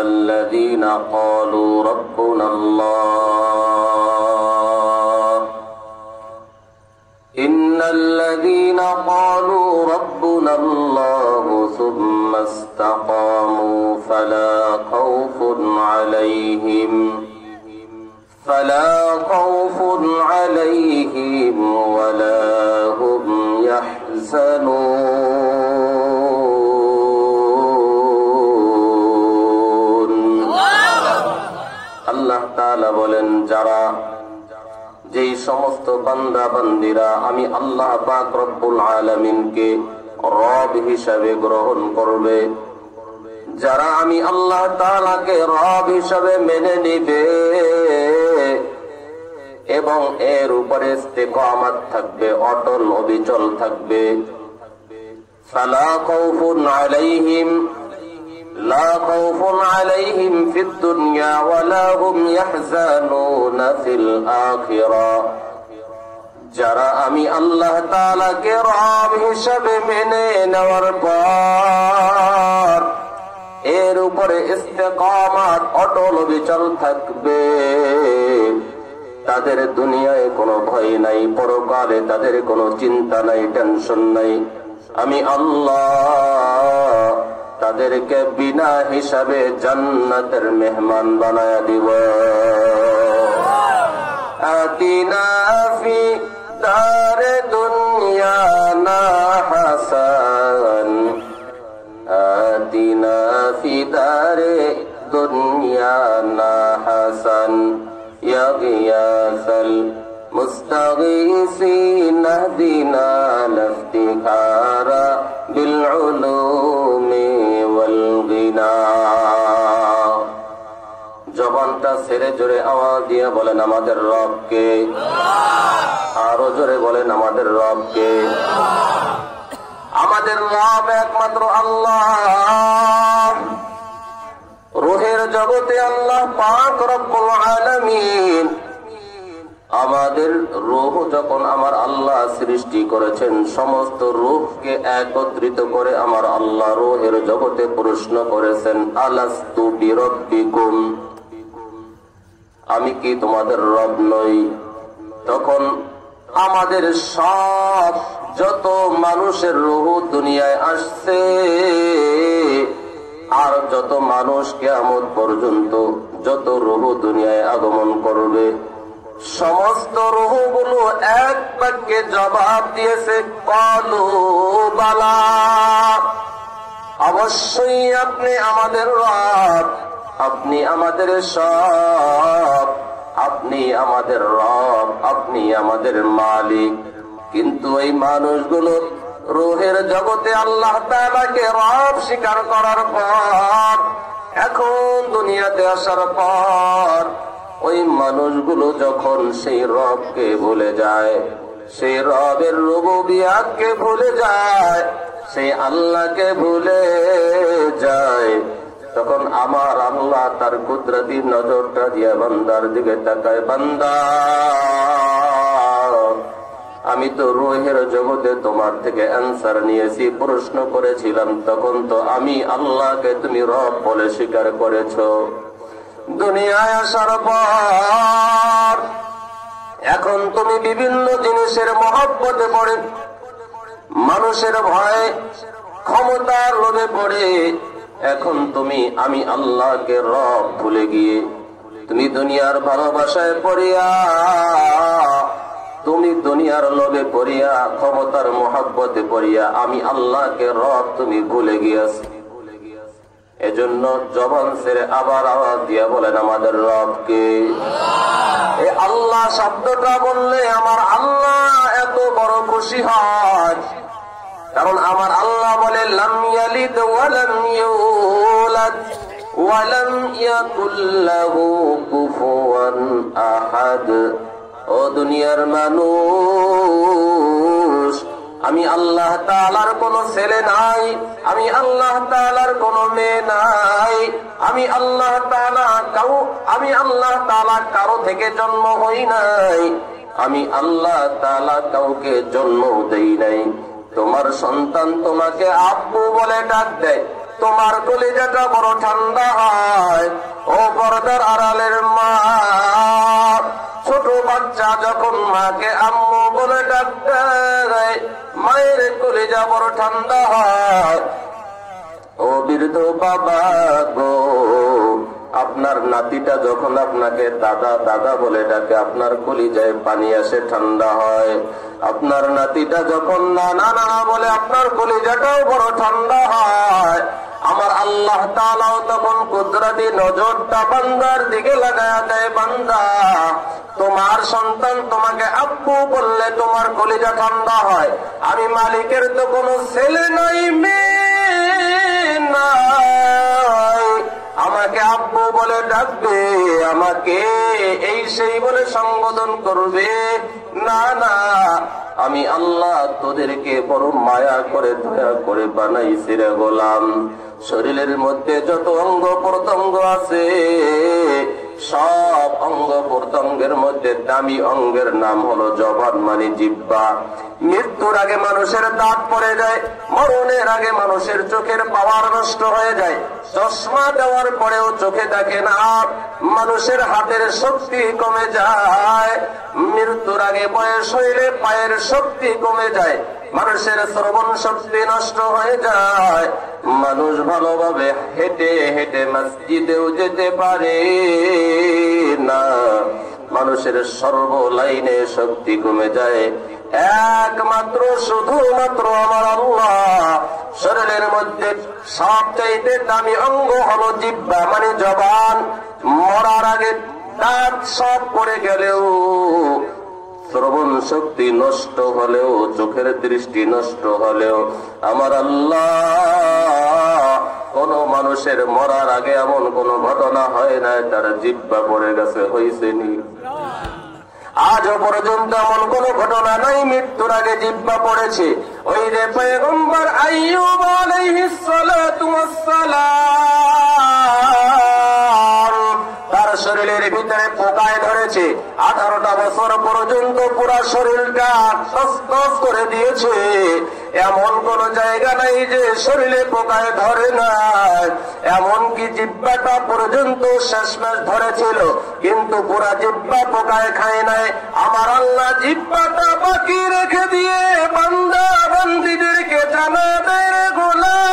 الذين قالوا ربنا الله إن الذين قالوا ربنا الله ثم استقاموا فلا خوف عليهم ولا هم يحزنون আল্লাহ তাআলা বলেন, যারা যেই সমস্ত বান্দা বান্দিরা আমি আল্লাহ পাক রব্বুল আলামিনকে রব হিসাবে গ্রহণ করবে, যারা আমি আল্লাহ তাআলাকে রব হিসাবে মেনে নিবে এবং এর উপরে ইস্তেকামাত থাকবে, অটল অবিচল থাকবে, ফালা খাউফুন আলাইহিম লা খাউফুন আলাইহিম ফিদ দুনিয়া ওয়ালা হুম ইয়াহজানুনা ফিল আখিরাহ, যারা আমি আল্লাহ তাআলাকে রব হিসাবে মেনে নেওয়ার পর এর উপরে ইস্তেকামাত অটল অবিচল থাকবে, তাদের দুনিয়ায় কোনো ভয় নাই, পরকালে তাদের কোনো চিন্তা নাই, টেনশন নাই। আমি আল্লাহ তাদেরকে বিনা হিসাবে জান্নাতের মেহমান বানায়া দিব। আতিনা ফি দারে দুনিয়া না হাসান, আতিনা ফি দারে দুনিয়া না হাসান, ইয়া গিয়াসাল মুস্তাগীসিন আহদিনা লাফতিখারা বিল উলুমি ওয়াল গিনা। জবানটা ছেড়ে জোরে আওয়াজ দিয়ে বলেন আমাদের রবকে, আরো জোরে বলেন আমাদের রবকে। আমাদের রব একমাত্র আল্লাহ। রূহের জগতে আল্লাহ পাক রব্বুল আলামিন আমাদের রূহ যখন আমার আল্লাহ সৃষ্টি করেছেন, সমস্ত রূহকে একত্রিত করে আমার আল্লাহ রূহের জগতে প্রশ্ন করেছেন, আলাস্তু বিরব্বিকুম, আমি কি তোমাদের রব নই? তখন আমাদের সব যত মানুষের রূহ দুনিয়ায় আসছে আর যত মানুষ কিয়ামত পর্যন্ত যত রূহ দুনিয়ায় আগমন করবে, সমস্ত রূহগুলো এক বাক্যে জবাব দিয়েছে, ক্বালু বালা, অবশ্যই আপনি আমাদের রব, আপনি আমাদের সব, আপনি আমাদের রব, আপনি আমাদের মালিক। কিন্তু এই মানুষগুলো রূহের জগতে আল্লাহ তাআলাকে রব স্বীকার করার পর, এখন দুনিয়াতে আসার পর ওই মানুষগুলো যখন সেই রবকে ভুলে যায়, সেই রবের রুবুবিয়াতকে ভুলে যায়, সেই আল্লাহকে ভুলে যায়, তখন আমার আল্লাহ তার কুদরতি নজরটা দিয়ে বান্দার দিকে তাকায়, বান্দা আমি তো রূহের জগতে তোমার থেকে অ্যানসার নিয়েছি, প্রশ্ন করেছিলাম, তখন তো আমি আল্লাহকে তুমি রব বলে স্বীকার করেছো। দুনিয়ায় আসার পর এখন তুমি বিভিন্ন জিনিসের মহব্বতে পড়ে, মানুষের ভয়ে, ক্ষমতার লোভে পড়ে এখন তুমি আমি আল্লাহকে রব ভুলে গিয়ে তুমি দুনিয়ার ভালোবাসায় পড়িয়া, তুমি দুনিয়ার লোভে পড়িয়া, ক্ষমতার মহব্বতে পড়িয়া আমি আল্লাহকে রব তুমি ভুলে গিয়েছ। এজন্য জবান ছেড়ে আবার আওয়াজ দিয়া বলেন আমাদের রবকে। এই আল্লাহ শব্দটা বললে আমার আল্লাহ এত বড় খুশি হয়, কারণ আমার আল্লাহ বলে লাম ইয়ালিদ ওয়া লাম ইউলাদ ওয়া লাম ইয়াকুল লাহু কুফুয়ান আহাদ। ও দুনিয়ার মানুষ, আমি আল্লাহ তাআলার কোন ছেলে নাই, আমি আল্লাহ তাআলার কোন মেয়ে নাই, আমি আল্লাহ তাআলা কারো থেকে জন্ম হই নাই, আমি আল্লাহ তাআলা কাউকে জন্ম দেই নাই। তোমার সন্তান তোমাকে আব্বু বলে ডাক দেয়, তোমার কলিজাটা বড় ঠান্ডা হয়, হয়। ও পর্দার আড়ালের মা, ছোট বাচ্চা যখন মাকে আম্মু বলে ডাক দেয়, মায়ের কলিজা বড় ঠান্ডা হয়। ও বৃদ্ধ বাবা গো, আপনার নাতিটা যখন আপনাকে দাদা দাদা বলে ডাকে, আপনার কলিজায় পানি আসে, ঠান্ডা হয়। আপনার নাতিটা যখন নানা নানা বলে, আপনার কলিজাটাও বড় ঠান্ডা হয়। আমার আল্লাহ তাআলাও তখন কুদরতি নজরটা বান্দার দিকে লাগায়া দেয়। বান্দা, তোমার সন্তান তোমাকে আব্বু বললে তোমার কলিজা ঠান্ডা হয়। আমি মালিকের তো কোনো ছেলে নাই, মেয়ে নাই, আমাকে আব্বু বলে ডাকবে, আমাকে এই সেই বলে সম্বোধন করবে। না না, আমি আল্লাহ তোদেরকে বড় মায়া করে দয়া করে বানাইছি রে গোলাম। শরীরের মধ্যে যত অঙ্গ প্রত্যঙ্গ আছে, সব অঙ্গ প্রত্যঙ্গের মধ্যে দামি অঙ্গের নাম হলো জবান, মানে জিহ্বা। মৃত্যুর আগে মানুষের দাঁত পড়ে যায়, মরণের আগে মানুষের চোখের পাওয়ার নষ্ট হয়ে যায়, চশমা দেওয়ার পরেও চোখে দেখে না, মানুষের হাতের শক্তি কমে যায়, মৃত্যুর আগে বয়স হইলে পায়ের শক্তি কমে যায়, মানুষের শ্রবণ শক্তি নষ্ট হয়ে যায়, মানুষ ভালোভাবে হেঁটে হেঁটে মসজিদেও যেতে পারে না, মানুষের সর্ব লাইনে শক্তি কমে যায়। একমাত্র শুধুমাত্র আমার আল্লাহ শরীরের মধ্যে সবচাইতে দামি অঙ্গ হলো জিহ্বা, মানে জবান। মরার আগে দাঁত সব পড়ে গেলেও, শ্রবণ শক্তি নষ্ট হলেও, চোখের দৃষ্টি নষ্ট হলেও, আমার আল্লাহ কোন মানুষের মরার আগে এমন কোন ঘটনা হয় না তার জিহ্বা পড়ে গেছে, হয়েছে নি? আজও পর্যন্ত এমন কোন ঘটনা নাই মৃত্যুর আগে জিহ্বা পড়েছে। ওই যে পয়গম্বর আইয়ুব আলাইহিস সালাতু ওয়াস সালাম, তার শরীরের ভিতরে পোকায় ধরেছে, 18টা বছর পর্যন্ত পুরা শরীরটা তসতস করে দিয়েছে। এমন কোন জায়গা নাই যে শরীরে পোকায় ধরে না, এমনকি জিহ্বাটা পর্যন্ত শেষমেশ ধরেছিল, কিন্তু পুরা জিহ্বা পোকায় খায় নাই। আমার আল্লাহ জিহ্বাটা বাকি রেখে দিয়ে বান্দা বান্দীদেরকে জানা দেয়, গোলাম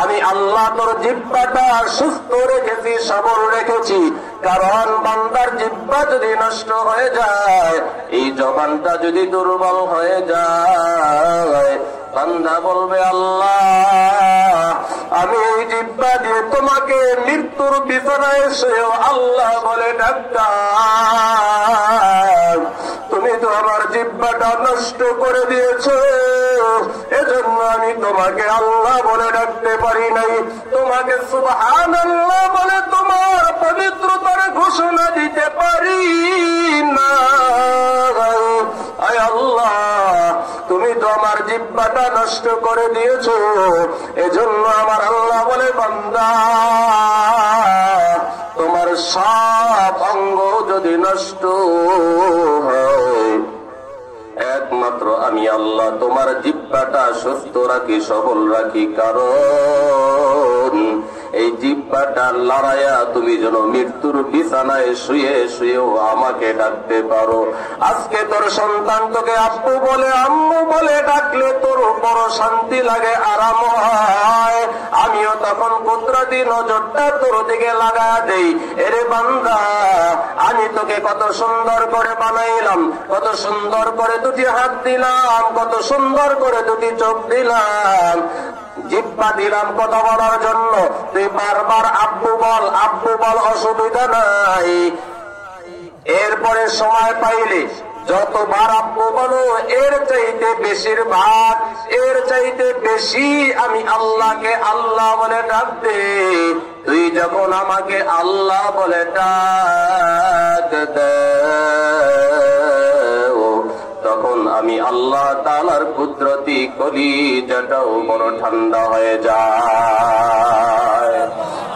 আমি আল্লাহ তোর জিহ্বাটা সুস্থ রেখেছি, সবল রেখেছি, কারণ বান্দার জিহ্বা যদি নষ্ট হয়ে যায়, এই জবানটা যদি দুর্বল হয়ে যায়, বান্দা বলবে আল্লাহ আমি এই জিহ্বা দিয়ে তোমাকে মৃত্যুর বিছানায় শুয়েও আল্লাহ বলে ডাকতাম, তুমি তো আমার জিহ্বাটা নষ্ট করে দিয়েছো, এজন্য আমি তোমাকে আল্লাহ বলে ডাকতে পারি নাই, তোমাকে সুবহানাল্লাহ বলে তোমার পবিত্রতার ঘোষণা দিতে পারি না। আয় আল্লাহ, তুমি তো আমার জিহ্বাটা নষ্ট করে দিয়েছো, এজন্য আমার আল্লাহ বলে বান্দা তোমার সব অঙ্গ যদি নষ্ট হয়, একমাত্র আমি আল্লাহ তোমার জিহ্বাটা সুস্থ রাখি, সবল রাখি, কারণ এই জিহ্বাটা লড়াইয়া তুমি যেন মৃত্যুর বিছানায় শুয়ে শুয়েও আমাকে ডাকতে পারো। আজকে তোর সন্তান তোকে আব্বু বলে আম্মু বলে ডাকলে তোর বড় শান্তি লাগে, আরাম হয়। আমিও তখন কুদরতি নজরটা তোর দিকে লাগা দেই, এরে বান্দা আমি তোকে কত সুন্দর করে বানাইলাম, কত সুন্দর করে দুটি হাত দিলাম, কত সুন্দর করে দুটি চোখ দিলাম, জিহ্বা দিলাম কথা বলার জন্য, তুই বারবার আব্বু বল, আব্বু বল, অসুবিধা নাই। এরপরে সময় পাইলে যতবার আব্বু বলো, এর চাইতে বেশিরভাগ, এর চাইতে বেশি আমি আল্লাহকে আল্লাহ বলে ডাকবে। তুই যখন আমাকে আল্লাহ বলে ডাক দে, তখন আমি আল্লাহ তাআলার কুদরতি কলিজাটাও বড় ঠান্ডা হয়ে যায়।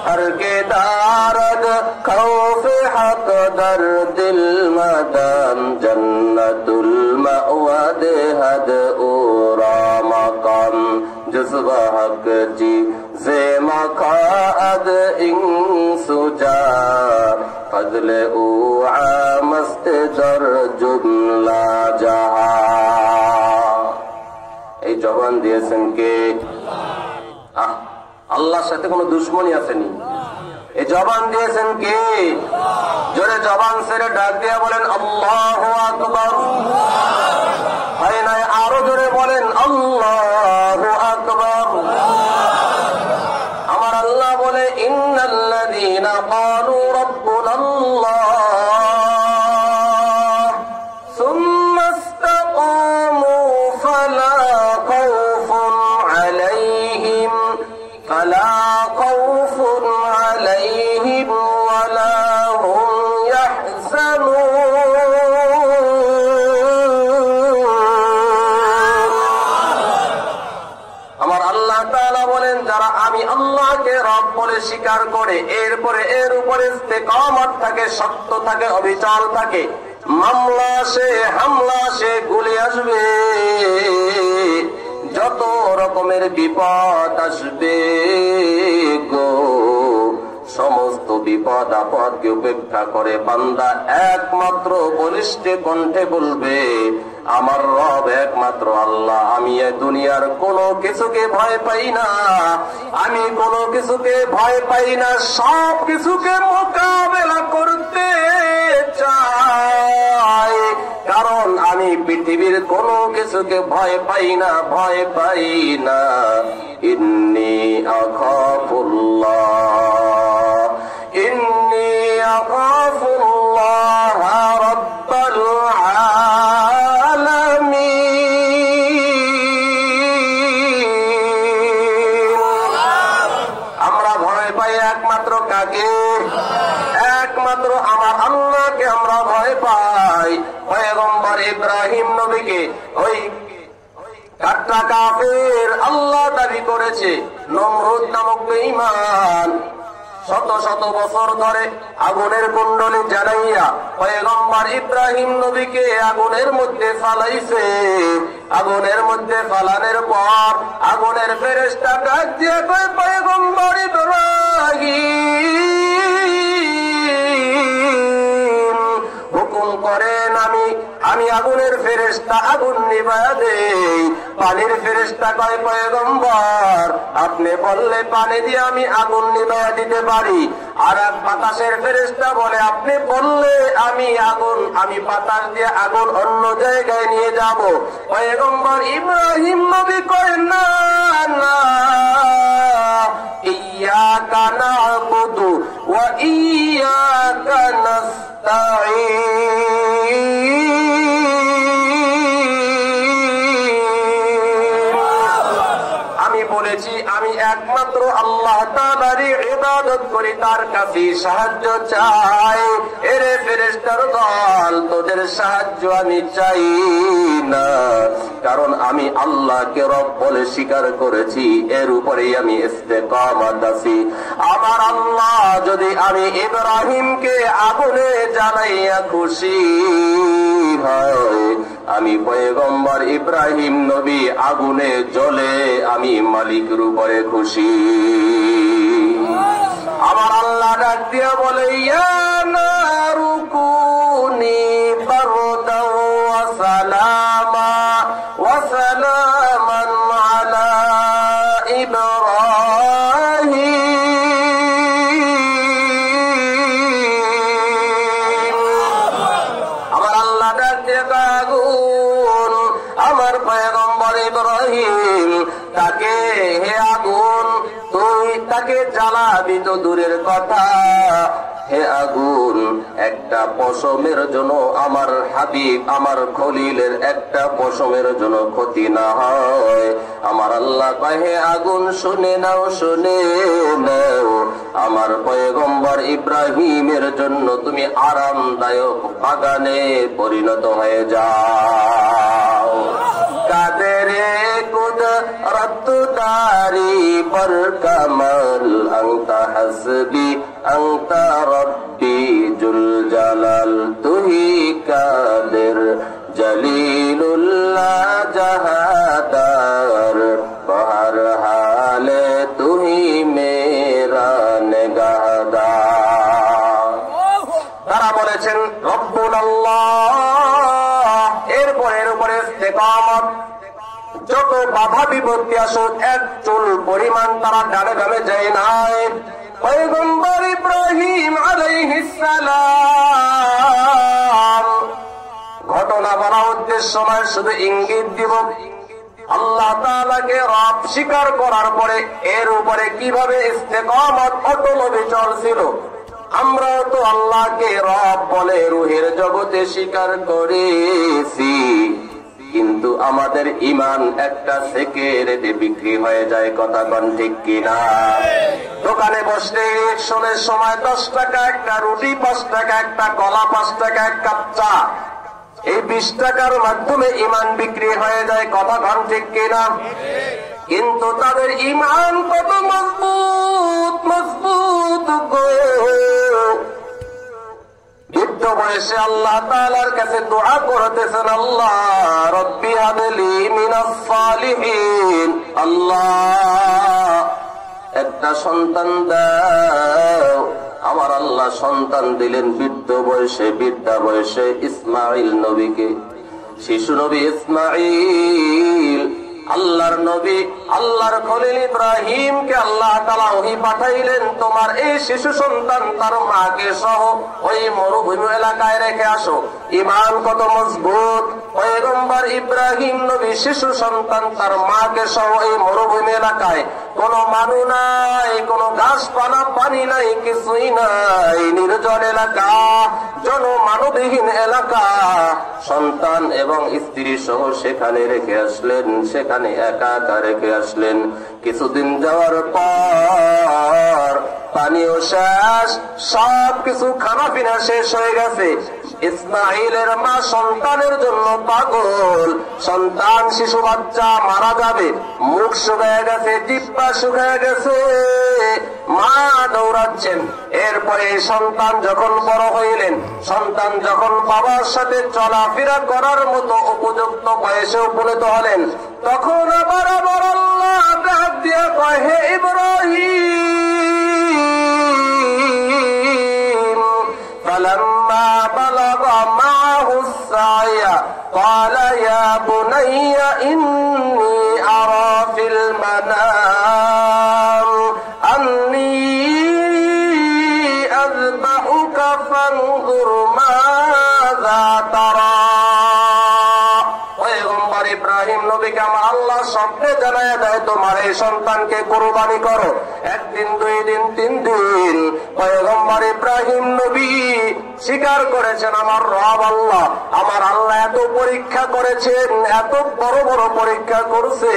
हर के दारद खौफे हक दर दिल मदम जन्नतुल मअवा दे हद उरा मकाम जिस जज्बा हक जी जे मकाद इंसुजा फजले उ मस्त दर जुमला जहा। এই জবান দিয়েছেন কে? আল্লাহর সাথে কোনো দুশ্মনী আসেনি। এই জবান দিয়েছেন কে? জোরে জবান ছেড়ে ডাক দিয়া বলেন আল্লাহু আকবার। হয় নাই আরো জোরে বলেন আল্লাহু আকবার। আমার আল্লাহ বলে ইন্নাল্লাযীনা ক্বালু রাব্বুনাল্লাহ সুম্মা ইসতাকামু ফালা খাউফুন আলাইহিম ওয়ালা হুম ইয়াহজানুন। আমার আল্লাহ তাআলা বলেন যারা আমি আল্লাহকে রব বলে স্বীকার করে এরপরে এর উপরে ইস্তেকামত থাকে, সত্য থাকে, অবিচল থাকে, মামলা আসে, হামলা আসে, গুলি আসবে, যত রকমের বিপদ আসবে গো, সমস্ত বিপদ আপদকে উপেক্ষা করে বান্দা একমাত্র বলিষ্ঠ কণ্ঠে বলবে আমার রব একমাত্র আল্লাহ। আমি এই দুনিয়ার কোনো কিছুকে ভয় পাই না, আমি কোনো কিছুকে ভয় পাই না, সব কিছুকে মোকাবেলা করতে চাই, কারণ আমি পৃথিবীর কোনো কিছুকে ভয় পাই না, ভয় পাই না। ইন্নী আখাফুল্লাহ, ইন্নী আখাফুল্লাহ রাব্বাল আলামিন। আমরা ভয় পাই একমাত্র কাকে? একমাত্র আমার আল্লাহকে আমরা ভয় পাই। পয়গম্বর ইব্রাহিম নবীকে ওই কাট্টা কাফের আল্লাহ দাবি করেছে, নমরুদ নামক বেঈমান শত শত বছর ধরে আগুনের কুণ্ডলী জ্বালাইয়া পয়গম্বর ইব্রাহিম নবীকে আগুনের মধ্যে ফালাইছে। আগুনের মধ্যে ফালানোর পর আগুনের ফেরেশতা ডাক দিয়ে কয় পয়গম্বর ইব্রাহিম হুকুম করেন আমি আগুনের ফেরেশতা আগুন নিভায়া দেই। পানির ফেরেশতা কয় পয়গম্বর আপনি বললে পানি দিয়ে আমি আগুন নিভায়া দিতে পারি। আর এক বাতাসের ফেরেশতা বলে আপনি বললে আমি বাতাস দিয়ে আগুন অন্য জায়গায় নিয়ে যাব। পয়গম্বর ইব্রাহিম নবী কয় না না, ইয়াকা না'বুদু ওয়া ইয়াকা নাস্তাঈন। আমি বলেছি আমি একমাত্র আল্লাহ তাআলারই ইবাদত করি, তার কাছে সাহায্য চাই। এরে ফেরেশতার দল তোদের সাহায্য আমি চাই না, কারণ আমি আল্লাহকে রব বলে স্বীকার করেছি, এর উপরেই আমি ইস্তেকামত আছি। আমার আল্লাহ যদি আমি ইব্রাহিমকে আগুনে জ্বালাইয়া খুশি হয়, আমি পয়গম্বর ইব্রাহিম নবী আগুনে জ্বলে আমি মালিকের উপরে খুশি। আমার আল্লাহ ডাক দিয়া বলে ইয়া নারু কুনি বারদাও ওয়া সালামান আলা ইব্রাহিম। আমার আল্লাহ ডাক দিয়া আগুন আমার পয়গম্বর ইব্রাহিম তাকে হে আগুন তুই তাকে জ্বালাবি তো দূরের কথা, হে আগুন একটা পশমের জন্য আমার হাবিব আমার খলিলের একটা পশমের জন্য ক্ষতি না হয়। আমার আল্লাহ কয় হে আগুন শুনে নাও, শুনে নাও, আমার পয়গম্বর ইব্রাহিমের জন্য তুমি আরামদায়ক বাগানে পরিণত হয়ে যাও। কাদেরে কুদরত দারি पर कमल अंता हसबी अंता रब्बी जुल जलाल तू ही कादिर जलीलुल्लाह जहादार बहर যত বাধা বিপত্তি আসুক এক চুল পরিমাণ তারা ডানে বামে যায় নাই। পয়গম্বর ইব্রাহিম আলাইহিস সালাম ঘটনা বলা উদ্দেশ্য নয়, শুধু ইঙ্গিত দিব আল্লাহ তাআলাকে রব স্বীকার করার পরে এর উপরে কিভাবে ইস্তেকামত অটল অবিচল ছিল। আমরাও তো আল্লাহকে রব বলে রুহের জগতে স্বীকার করেছি, কিন্তু আমাদের ঈমান একটা সেকেন্ডে বিক্রি হয়ে যায়। কথা কোন ঠিক কিনা? দোকানে বসলে ইলেকশনের সময় 10 টাকা একটা রুটি, 5 টাকা একটা কলা, 5 টাকা এক কাপ চা, এই 20 টাকার মাধ্যমে ঈমান বিক্রি হয়ে যায়। কথা কোন ঠিক কিনা? কিন্তু তাদের ঈমান কত মজবুত মজবুত গো। বৃদ্ধ বয়সে আল্লাহ তাআলার কাছে দোয়া করতেছেন, আল্লাহ রব্বি হাবলি মিনাস সালিহিন, আল্লাহ একটা সন্তান দাও। আমার আল্লাহ সন্তান দিলেন বৃদ্ধ বয়সে, বৃদ্ধা বয়সে ইসমাঈল নবীকে। শিশু নবী ইসমাঈল আল্লাহর নবী, আল্লাহর খলিল ইব্রাহিমকে আল্লাহ তাআলা ওহী পাঠাইলেন, তোমার এই শিশু সন্তান তার মাকে সহ ওই মরুভূমি এলাকায় রেখে আসো। ঈমান কত মজবুত! পয়গম্বর ইব্রাহিম নবী শিশু সন্তান তার মাকে সহ এই মরুভূমি এলাকায়, কোনো মানুষ নাই, কোনো গাছপালা পানি নাই, কিছুই নাই, নির্জন এলাকা, জনমানবহীন এলাকা, সন্তান এবং স্ত্রী সহ সেখানে রেখে আসলেন, সেখানে একা একা রেখে আসলেন। কিছুদিন যাওয়ার পর পানিও শেষ, সব কিছু খানা পিনা শেষ হয়ে গেছে। ইসমাঈলের মা সন্তানের জন্য পাগল, সন্তান শিশু বাচ্চা মারা যাবে, মুখ শুকায় গেছে, জিহ্বা শুকায় গেছে, মা দৌড়াচ্ছেন। এরপরে সন্তান যখন বড় হইলেন, সন্তান যখন বাবার সাথে চলাফেরা করার মতো উপযুক্ত বয়সে উপনীত হলেন, তখন আবার আল্লাহ ডাক দিয়া কয়, হে ইব্রাহিম, ফালাম্মা বালাগা মাহু সায়া ক্বালা ইয়া বুনাইয়া ইন্নী আরা ফিল মানাম আন্নী আযবাহুকা ফানজুর মাযা তারা। পয়গম্বর ইব্রাহিম নবীকে আমার আল্লাহ স্বপ্নে জানায় দেয়, তোমার এই সন্তানকে কুরবানি করো। একদিন, 2 দিন, 3 দিন পয়গম্বর ইব্রাহিম নবী স্বীকার করেছেন, আমার রব আল্লাহ, আমার আল্লাহ এত পরীক্ষা করেছেন, এত বড় বড় পরীক্ষা করছে।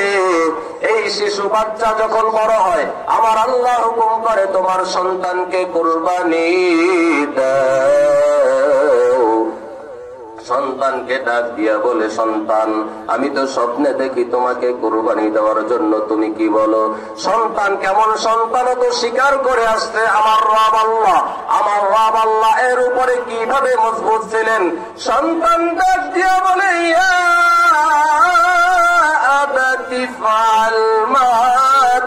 এই শিশু বাচ্চা যখন বড় হয়, আমার আল্লাহ হুকুম করে তোমার সন্তানকে কুরবানি দাও। সন্তানকে ডাক দিয়া বলে, সন্তান, আমি তো স্বপ্নে দেখি তোমাকে কুরবানি দেওয়ার জন্য, তুমি কি বলো? সন্তান কেমন সন্তান তো স্বীকার করে আসছে, আমার রব আল্লাহ, আমার রব আল্লাহ। এর উপরে কিভাবে মজবুত ছিলেন? সন্তান ডাক দিয়া বলে, ইয়া আবাতি ফাল মা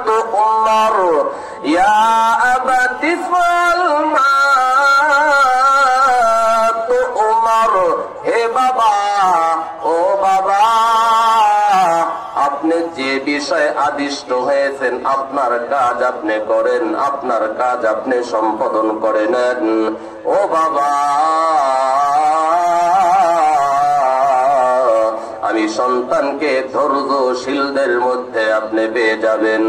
তু'মার, ইয়া আবাতি ফাল মা তু'মার। হে বাবা, ও বাবা, আপনি যে বিষয়ে আদিষ্ট হয়েছেন, আপনার কাজ আপনি করেন, আপনার কাজ আপনি সম্পাদন করে নেন। ও বাবা, আমি সন্তানকে ধৈর্যশীলদের মধ্যে আপনি পেয়ে যাবেন।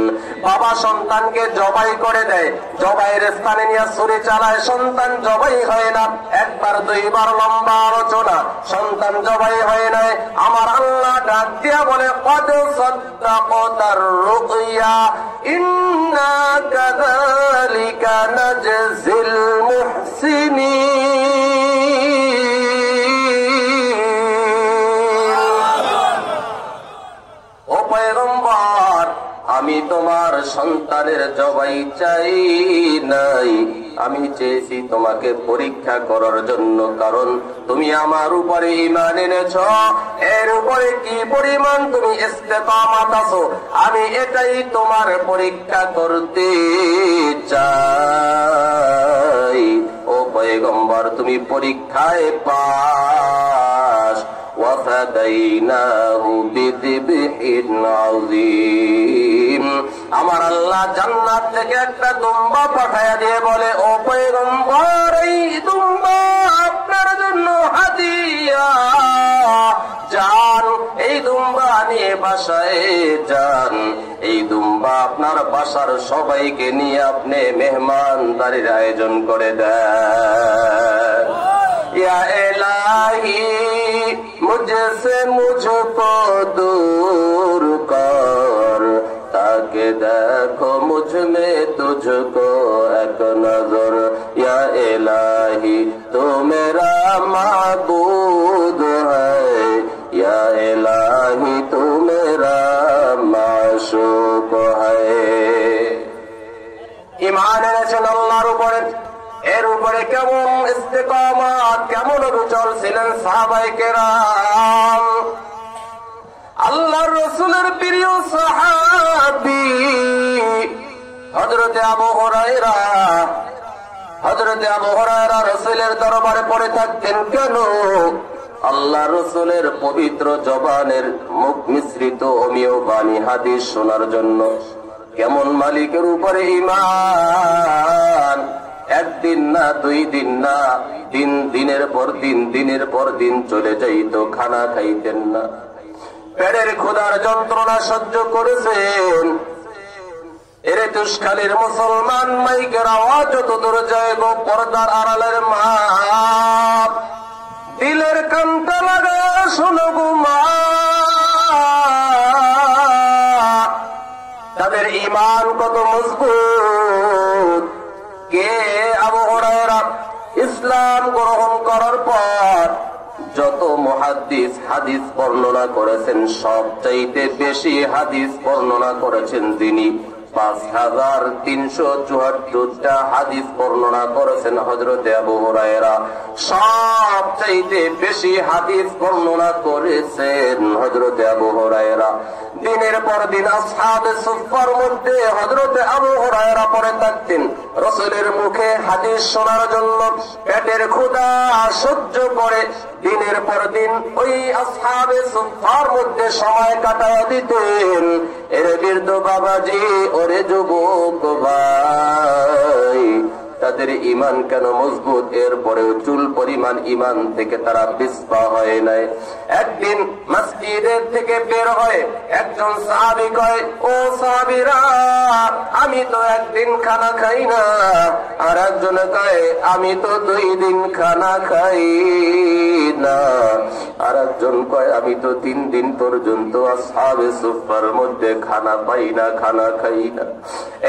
বাবা সন্তানকে জবাই করে দেয়, জবাইয়ের স্থানে নিয়ে ছুরি চালায়, সন্তান জবাই হয় না। 1বার 2বার লম্বা আলোচনা, সন্তান জবাই হয় নাই। আমার আল্লাহ ডাক দিয়া বলে, কদ সাদ্দাকাতার রুয়া ইন্না কাযালিকা নাজজিল মুহসিনিন। ও পয়গম্বর, আমি তোমার সন্তানের জবাই চাই নাই, আমি চেয়েছি তোমাকে পরীক্ষা করার জন্য, কারণ তুমি আমার উপরে ঈমান এনেছ, এর উপরে কি পরিমাণ তুমি ইস্তেকামাত আছো, আমি এটাই তোমার পরীক্ষা করতে চাই। ও পয়গম্বর, তুমি পরীক্ষায় পাস। ফাদাইনাহু বিযিবহিন আযীম। আমার আল্লাহ জান্নাত থেকে একটা দুম্বা পাঠায়া দিয়ে বলে, ও পয়গম্বর, এই দুম্বা আপনার জন্য হাদিয়া, যান এই দুম্বা নিয়ে বাসায় যান, এই দুম্বা আপনার বাসার সবাইকে নিয়ে আপনি মেহমানদারির আয়োজন করে দেন। ইয়া ইলাহি মুঝসে মুঝকো দূর কর, তাকে দেখো মুঝ মে তুঝকো এক নজর। ইয়া ইলাহি তু মেরা মাবুদ হ্যায়, ইয়া ইলাহি তু মেরা মাশুক হ্যায়। ঈমান এনেছেন আল্লাহর উপরে, এর উপরে কেমন ইস্তেকামাত, কেমন অবিচল ছিলেন সাহাবায়ে কেরাম। আল্লাহর রাসূলের প্রিয় সাহাবী হযরতে আবু হুরায়রা, হযরতে আবু হুরায়রা রাসূলের দরবারে পড়ে থাকতেন কেন? আল্লাহ রাসূলের পবিত্র জবানের মুখ মিশ্রিত অমীয় বাণী হাদিস শোনার জন্য। কেমন মালিকের উপরে ঈমান, একদিন না, দুই দিন না, দিনের পর দিন, দিনের পর দিন চলে যাইত, খানা খাইতেন না, পেটের ক্ষুধার যন্ত্রণা সহ্য করেছেন। এরে তুষখালীর মুসলমান, মাইকের আওয়াজ যত দূর যায় গো, পর্দার আড়ালের মা, দিলের কানটা লাগা শোনো গো মা, তাদের ঈমান কত মজবুত। কে আবু হুরায়রা ইসলাম গ্রহণ করার পর যত মুহাদ্দিস হাদিস বর্ণনা করেছেন, সবচাইতে বেশি হাদিস বর্ণনা করেছেন যিনি। 5374টা হাদিস বর্ণনা করেছেন হযরতে আবু হুরায়রা। সবচাইতে বেশি হাদিস বর্ণনা করেছেন হযরতে আবু হুরায়রা। দিনের পর দিন আসহাবে সুফফার মধ্যে হযরতে আবু হুরায়রা পড়ে থাকতেন রাসূলের মুখে হাদিস শোনার জন্য। পেটের ক্ষুধা সহ্য করে দিনের পর দিন ওই আসহাবে সুফফার মধ্যে সময় কাটায় দিতেন। এর বৃদ্ধ বাবাজি, ওরে যুবক ভাই, তাদের ঈমান কেন মজবুত, এরপরেও চুল পরিমাণ ঈমান থেকে তারা পিছপা হয় নাই। একদিন মসজিদের থেকে বের হয়ে একজন সাহাবী কয়, ও সাহাবীরা, আমি তো একদিন খানা খাই না। আর একজন কয়, আমি তো 2 দিন খানা খাই না। আর একজন কয়, আমি তো 3 দিন পর্যন্ত আসহাবে সুফফার মধ্যে খানা পাই না, খানা খাই না।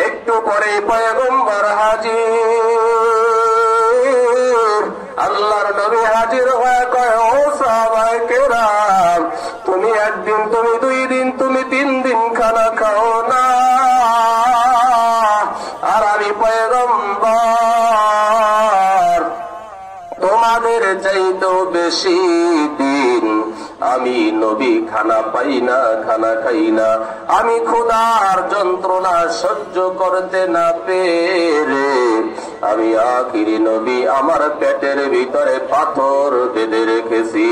একটু পরে পয়গম্বর হাজির, আল্লাহর নবী হাজির হয়ে কয়, ও সাহাবায়ে কেরাম, তুমি একদিন, তুমি 2 দিন, তুমি 3 দিন খানা খাও না, আর আমি পয়গম্বর তোমাদের চাইতেও বেশি দিন আমি নবী খানা পাই না, খানা খাই না। আমি ক্ষুধার যন্ত্রণা সহ্য করতে না পেরে আমি আখিরি নবী আমার পেটের ভিতরে পাথর বেঁধে রেখেছি।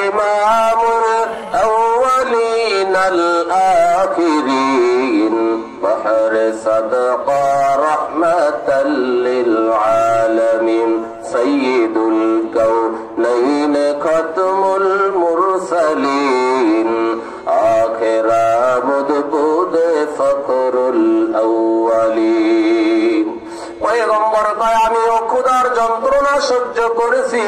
ইমামুল আউয়ালিন আল আখিরিন বাহর সাদকা রাহমাতাল লিল আলামিন সাইয়্যিদুল কাউনাইন খাতমুল মুরসালিন আখিরা মুদবুদ ফখরুল আউয়ালিন। পয়গম্বর কয়, আমিও ক্ষুধার যন্ত্রণা সহ্য করেছি।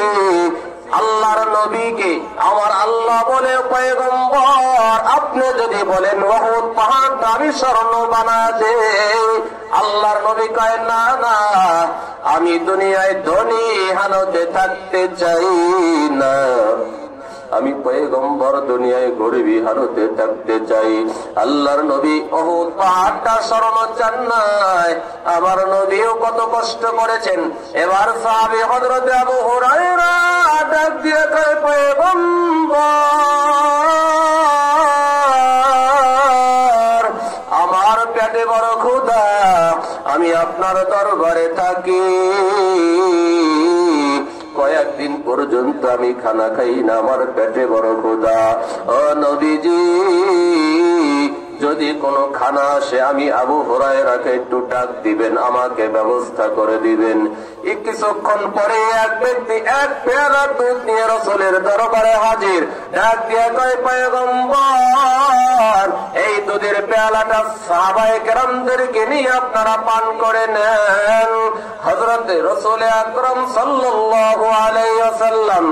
আল্লাহর নবীকে আমার আল্লাহ বলে, পয়গম্বর আপনি যদি বলেন উহুদ পাহাড়টা আমি স্বর্ণ বানায় দেই, আল্লাহর নবী কয়, না না, আমি দুনিয়ায় ধনী হালতে থাকতে চাই না, আমি পয়গম্বর দুনিয়ায় গরিবী হালতে থাকতে চাই। আল্লাহর নবী উহুদ পাহাড়টা স্মরণ চান নাই। আমার নবীও কত কষ্ট করেছেন। এবার সাহাবী হযরত আবু হুরায়রা ডাক দিয়ে কয়, পয়গম্বর আমার পেটে বড় ক্ষুধা, আমি আপনার দরবারে থাকি, কয়েকদিন পর্যন্ত আমি খানা খাই না, আমার পেটে বড় ক্ষুধা। ও নবীজি, যদি কোনো খানা আসে আমি আবু হুরায়রাকে একটু ডাক দিবেন, আমাকে ব্যবস্থা করে দিবেন। কিছুক্ষণ পরে এক ব্যক্তি এক পেয়ালা দুধ নিয়ে রাসূলের দরবারে হাজির। ডাক দিয়ে কয়, পয়গম্বর, এই দুধের পেয়ালাটা সাহাবায়ে কেরামদেরকে নিয়ে আপনারা পান করে নেন। হযরত রাসূল আকরাম সাল্লাল্লাহু আলাইহি ওয়াসাল্লাম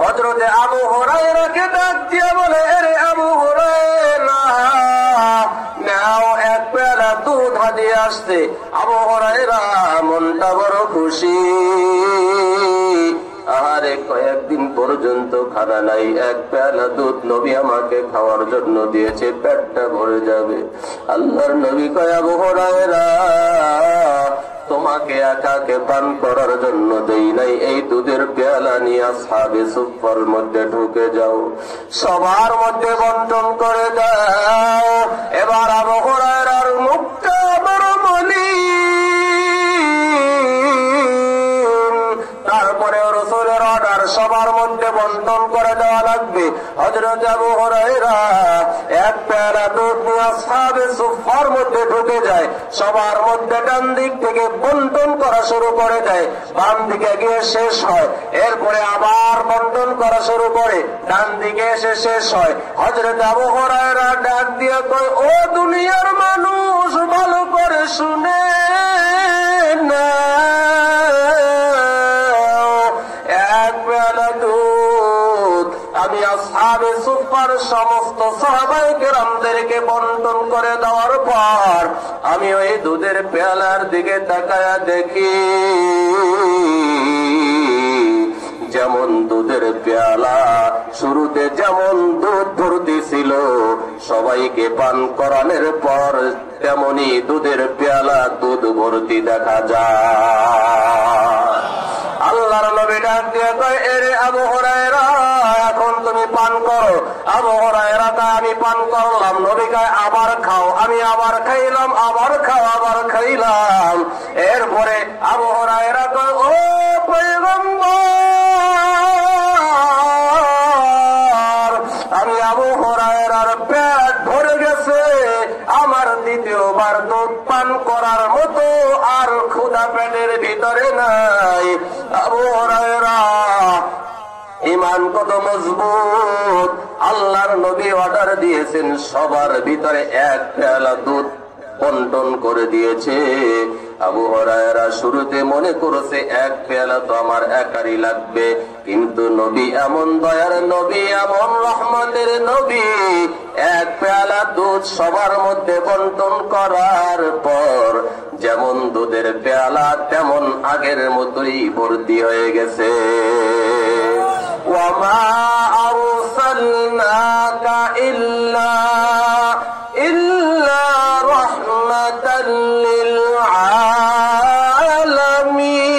হযরতে আবু হুরায়রাকে ডাক দিয়ে বলে, আরে আবু হুরায়রা, নাও এক পেয়ালা দুধ হাদিয়ে আসছে। আবু হুরায়রা মনটা বড় খুশি। আহারে, কয়েকদিন পর্যন্ত খানা নাই, এক পেয়ালা দুধ নবী আমাকে খাওয়ার জন্য দিয়েছে, পেটটা ভরে যাবে। আল্লাহর নবী কয়, আবু হুরায়রা, তোমাকে একাকে পান করার জন্য দেই নাই, এই দুধের পেয়ালা নিয়ে আসহাবে সুফফার মধ্যে ঢুকে যাও, সবার মধ্যে বন্টন করে দাও। এবার আবু হুরায়রার মুখটা বড় মলিন। তারপরে রাসূলের অর্ডার, সবার মধ্যে বন্টন করে দেওয়া লাগবে। হযরত আবু হুরায়রা এক পেয়ালা দুধ নিয়ে আসহাবে সুফফার মধ্যে ঢুকে যায়, সবার মধ্যে ডান দিক থেকে বন্টন করা শুরু করে দেয়, বাম দিকে গিয়ে শেষ হয়। এরপরে আবার বন্টন করা শুরু করে, ডান দিকে এসে শেষ হয়। হযরত আবু হুরায়রা ডাক দিয়ে কয়, ও দুনিয়ার মানুষ, ভালো করে শুনে না, এক পেয়ালা দুধ আমি আসহাবে সুফফার সমস্ত সাহাবায়ে কেরামদেরকে বন্টন করে দেওয়ার পর আমি ওই দুধের পেয়ালার দিকে তাকায়া দেখি, যেমন দুধের পেয়ালা শুরুতে যেমন দুধ ভর্তি ছিল, সবাইকে পান করানোর পর তেমনি দুধের পেয়ালা দুধ ভর্তি দেখা যায়। আল্লাহর নবী ডাক দিয়ে কয়, এরে আবু হুরায়রা, এখন তুমি পান করো। আবু হুরায়রা কয়, আমি পান করলাম। নবী কয়, আবার খাও। আমি আবার খাইলাম, আবার খাও, আবার খাইলাম। এরপরে আবু হুরায়রা কয়, ও পয়গম্বর, আমি আবু হুরায়রার পেট ভরে গেছে, আমার দ্বিতীয়বার দুধ পান করার মতো আর ক্ষুধা পেটের ভিতরে নাই। আবু হুরায়রা ইমান কত মজবুত! আল্লাহর নবী অর্ডার দিয়েছেন, সবার ভিতরে এক পেয়ালা দুধ বন্টন করে দিয়েছে। আবু হুরায়রা শুরুতে মনে করেছে এক পেয়ালা তো আমার একারই লাগবে, কিন্তু নবী এমন দয়ার নবী, এমন রহমতের নবী, এক পেয়ালা দুধ সবার মধ্যে বন্টন করার পর যেমন দুধের পেয়ালা তেমন আগের মতোই ভর্তি হয়ে গেছে। ওয়ামা আরসালনাকা ইল্লা রাহমাতাল লিল আলামিন।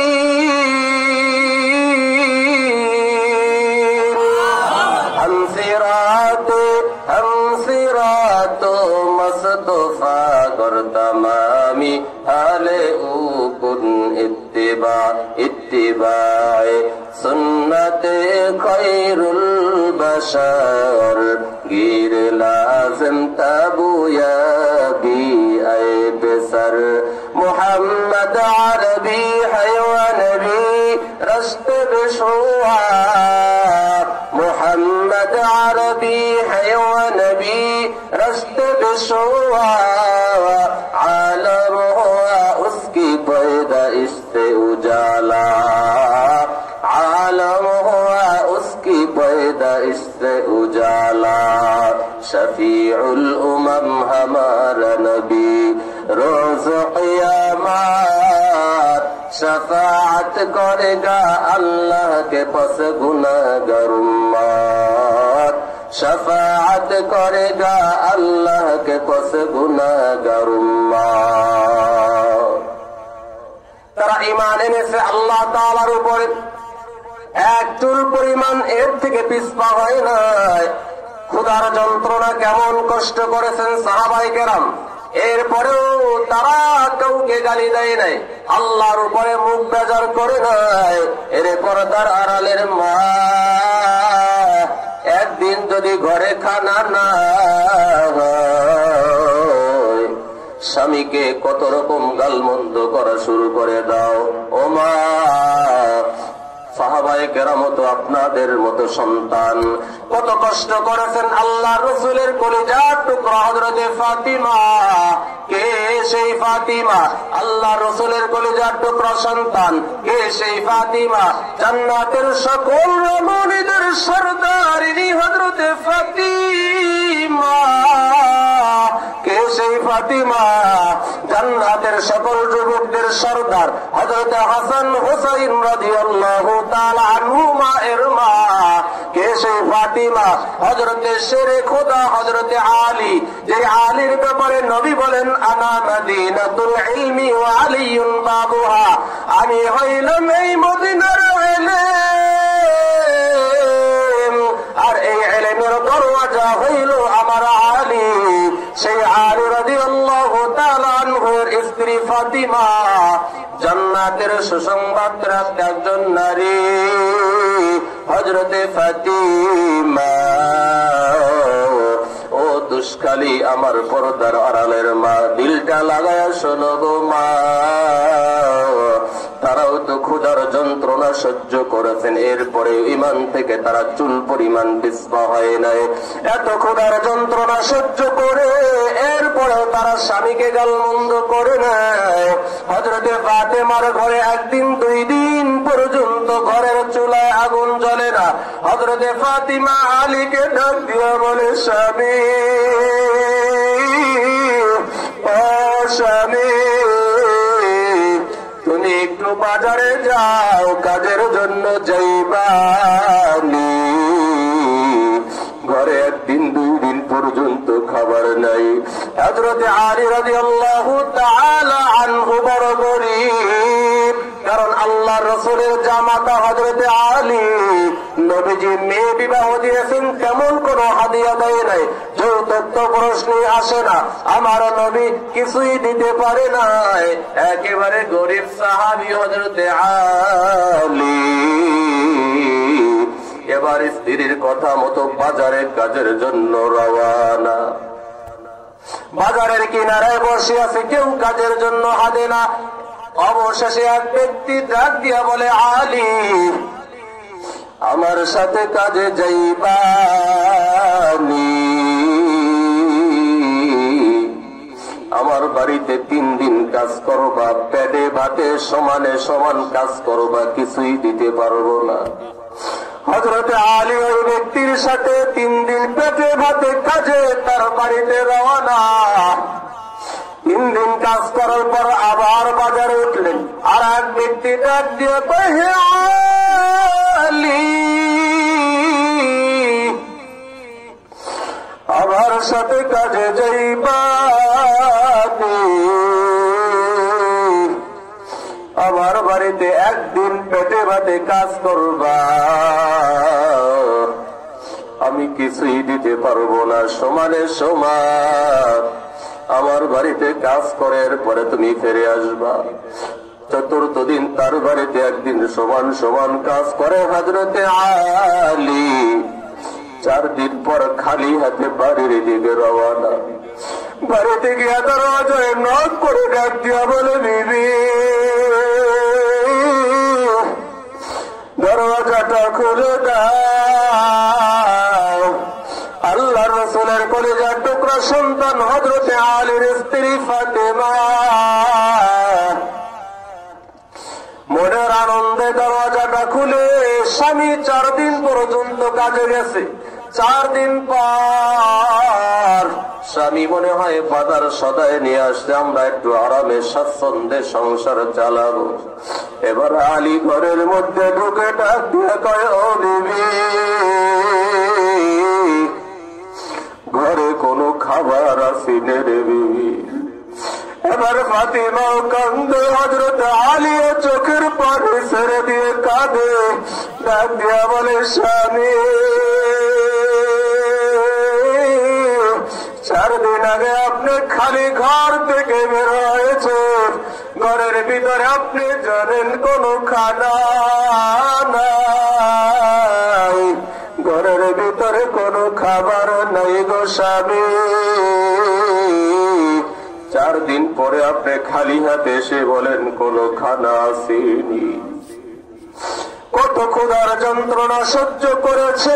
হামসিরাত মুস্তফা কর তামামি আলে উকুন ইত্তিবায়ে সুন্নতে খৈরুল বশর গির লাজম তাবুয়া বি আই বেসর মুহাম্মদ আরবি হায়ওয়া নবী রস্ত বিশুয়া মুহাম্মদ আরবি হায়ওয়া নবী রস্ত বিশুয়া आलम हुआ उसकी पैदाइश से उजाला आलम हुआ उसकी पैदाइश से उजाला शफीउल उमम हमारा नबी रोज क़यामत शफाअत करेगा अल्लाह के पास गुनाहगार उम्मत शफाअत करेगा अल्लाह के पास गुनाहगार उम्मत। তারা ঈমান এনেছে আল্লাহ তাআলার উপরে, এক চুল পরিমাণ এর থেকে পিছপা হয় নাই। ক্ষুধার যন্ত্রণা কেমন কষ্ট করেছেন সাহাবায়ে কেরাম, এরপরেও তারা কাউকে গালি দেয় নাই, আল্লাহর উপরে মুখ বেজার করে নাই। এরপর তার আড়ালের মা একদিন যদি ঘরে খানা না হয়, স্বামীকে কত রকম গালমন্দ করা শুরু করে দাও। ও মা, সাহাবায়ে কেরাম তো আপনাদের মতো সন্তান, কত কষ্ট করেছেন। আল্লাহ রসুলের কলিজার টুকরা হযরতে ফাতিমা। কে সেই ফাতিমা? আল্লাহ রসুলের কলিজার টুকরা সন্তান। কে সেই ফাতিমা? জান্নাতের সকল রমণীদের সরদারিনী হযরতে ফাতিমা। কে সেই ফাতিমা? জান্নাতের সকল যুবকদের সরদার হযরতে হাসান হুসাইন রাদিয়াল্লাহু তাআলা আনহুমা এর মা। কে সেই ফাতিমা? হযরতে শেরে খোদা হযরতে আলী, যে আলীর ব্যাপারে নবী বলেন আনা মদিনাতুল ইলমি ওয়া আলিয়ুন বাবুহা, আমি হইলাম এই মদিনার ইলম, আর এই ইলমের দরওয়াজা হইল আমার আলী। সেই আলী রাদিয়াল্লাহু তাআলা আনহুর স্ত্রী ফাতিমা জান্নাতের সুসংবাদ রাখতে একজন নারী হযরতে ফাতিমা। ও দুষ্কালী আমার পর্দার আড়ালের মা, দিলটা লাগায়া শোনো গো মা। তারাও তো ক্ষুধার যন্ত্রণা সহ্য করেছেন, এরপরে ইমান থেকে তারা চুল পরিমাণ পিছপা হয় নাই। এত ক্ষুধার যন্ত্রণা সহ্য করে এরপরেও তারা স্বামীকে গালমন্দ করে নেয়। হযরতে ফাতেমার ঘরে একদিন 2 দিন পর্যন্ত ঘরের চুলায় আগুন জ্বলে না। হযরতে ফাতিমা আলীকে ডাক দিয়া বলে, স্বামী ও স্বামী, তুমি একটু বাজারে যাও, কাজের জন্য যাইবানি। ঘরে একদিন 2 দিন পর্যন্ত খাবার নাই। হযরতে আলী রাদিয়াল্লাহু তাআলা আনহু বড় গরীব, কারণ আল্লাহ রাসূলের জামাতা হযরতে আলী নবীজি মেয়ে বিবাহ দিয়েছেন, তেমন কোন হাদিয়া দেয় নাই। যৌতুক তো প্রশ্নই আসে না, আমার নবী কিছুই দিতে পারে নাই। একেবারে গরীব সাহাবী হযরতে আলী। এবার স্ত্রীর কথা মতো বাজারের কাজের জন্য রওয়ানা। বাজারের কিনারায় বসে আছে, কেউ কাজের জন্য হাঁটে না। অবশেষে এক ব্যক্তি ডাক দিয়া বলে, আলী আমার সাথে কাজে যাইবানি। আমার বাড়িতে 3 দিন কাজ করবা, পেটে ভাতে সমানে সমান কাজ করবা, কিছুই দিতে পারবো না। হযরতে আলী ওই ব্যক্তির সাথে 3 দিন পেটে ভাতে কাজে তার বাড়িতে রওনা। 3 দিন কাজ করার পর আবার বাজারে উঠলেন। আর এক ব্যক্তি ডাক দিয়ে কয়, হে আলী আমার সাথে কাজে যাইবানি। আমার বাড়িতে একদিন পেটে ভাতে কাজ করবা, আমি কিছুই দিতে পারবো না, সমানে সমান আমার বাড়িতে কাজ করার পরে তুমি ফিরে আসবা। 4th দিন তার বাড়িতে একদিন সমান সমান কাজ করে হযরতে আলী। 4 দিন পর খালি হাতে বাড়ির দিকে রওনা। বাড়িতে গিয়ে দরজায় নক করে ডাক দিয়া বলে, বিবি দরজাটা খুলে দাও। আল্লাহ রাসূলের কলিজার টুকরা সন্তান হযরতে আলীর স্ত্রী ফাতেমা মনের আনন্দে দরজাটা খুলে, স্বামী 4 দিন পর্যন্ত কাজে গেছে। 4 দিন পর স্বামী মনে হয় বাজার সদায় নিয়ে আসছে, আমরা একটু আরামে স্বাচ্ছন্দ্যে সংসার চালাবো। এবার আলী ঘরের মধ্যে ঢুকে ডাক দিয়ে কয়, ও বিবি ঘরে কোনো খাবার আসেনি রে বিবি। এবার ফাতিমাও কান্দে, হযরত আলী চোখের পানি ছেড়ে দিয়ে কাঁদে। ডাক দিয়া বলে, স্বামী 4 দিন আগে আপনি খালি ঘর থেকে বের হয়েছেন, ঘরের ভিতরে আপনি জানেন কোনো খানা নাই, ঘরের ভিতরে কোনো খাবার নাই গো স্বামী। 4 দিন পরে আপনি খালি হাতে এসে বলেন কোনো খানা আসেনি। কত ক্ষুধার যন্ত্রণা সহ্য করেছে,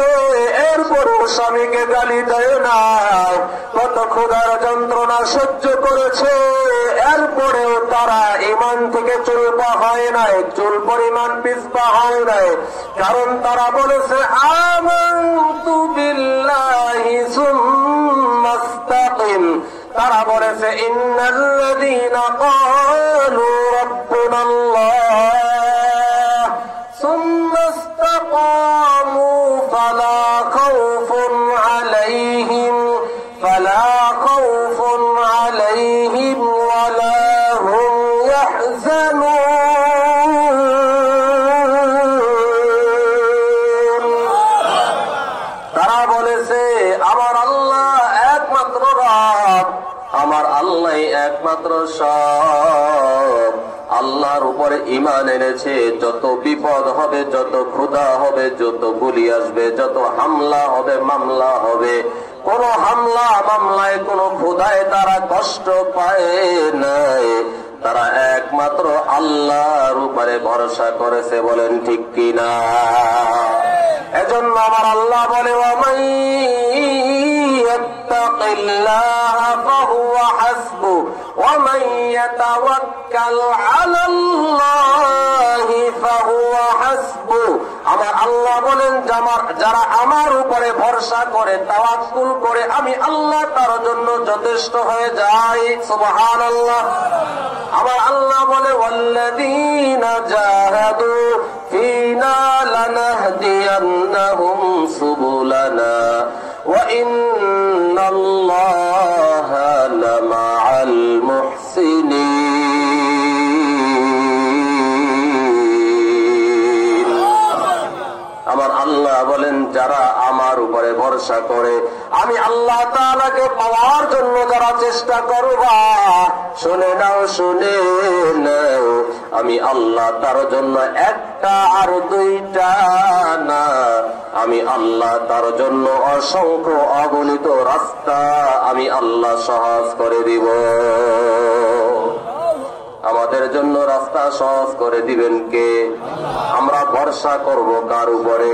এরপরও স্বামীকে গালি দেয় না। কত ক্ষুধার যন্ত্রণা সহ্য করেছে, এরপরেও তারা ঈমান থেকে চুলপা হয় নাই, চুল পরিমাণ পিছপা হয় নাই। কারণ তারা বলেছে আমানতু বিল্লাহি সুম্মা ইসতাকিম। তারা বলেছে ইন্নাল্লাযীনা ক্বালু রাব্বুনাল্লাহ সুম্মা ইসতাকামু ফালা খাউফুন আলাইহিম ওয়ালা হুম ইয়াহজানুন। তারা বলেছে আমার আল্লাহ একমাত্র রব, আমার আল্লাহ একমাত্র সব। আল্লাহর উপরে ঈমান এনেছে, যত বিপদ হবে, যত ক্ষুধা হবে, যত গুলি আসবে, যত হামলা হবে, মামলা হবে, কোন হামলা মামলায়, কোন ক্ষুধায় তারা কষ্ট পায় নাই। তারা একমাত্র আল্লাহর উপরে ভরসা করেছে, বলেন ঠিক কিনা? এজন্য আমার আল্লাহ বলে ওয়ামান ইয়াত্তাকিল্লাহা ফাহুয়া হাসবুহু ওয়ামান ইয়াতাওয়াক্কাল আলাল্লাহি ফাহুয়া হাসবুহু। আমার আল্লাহ বলেন যারা আমার উপরে ভরসা করে, তাওয়াক্কুল করে, আমি আল্লাহ তার জন্য যথেষ্ট হয়ে যাই। সুবহানাল্লাহ। আমার আল্লাহ বলে ওয়াল্লাযীনা জাহাদু ফীনা লানাহদিয়ান্নাহুম সুবুলানা ওয়া ইন্নাল্লাহা লামাআল মুহসিনিন। আমার আল্লাহ বলেন যারা আমার উপরে ভরসা করে, আমি আল্লাহ তাআলাকে পাওয়ার জন্য যারা চেষ্টা করবা, শুনে নাও, শুনে নাও, আমি আল্লাহ তার জন্য একটা আর দুইটা না, আমি আল্লাহ তার জন্য অসংখ্য অগণিত রাস্তা আমি আল্লাহ সহজ করে দিব। আমাদের জন্য রাস্তা সহজ করে দিবেন কে? আমরা ভরসা করব কার উপরে?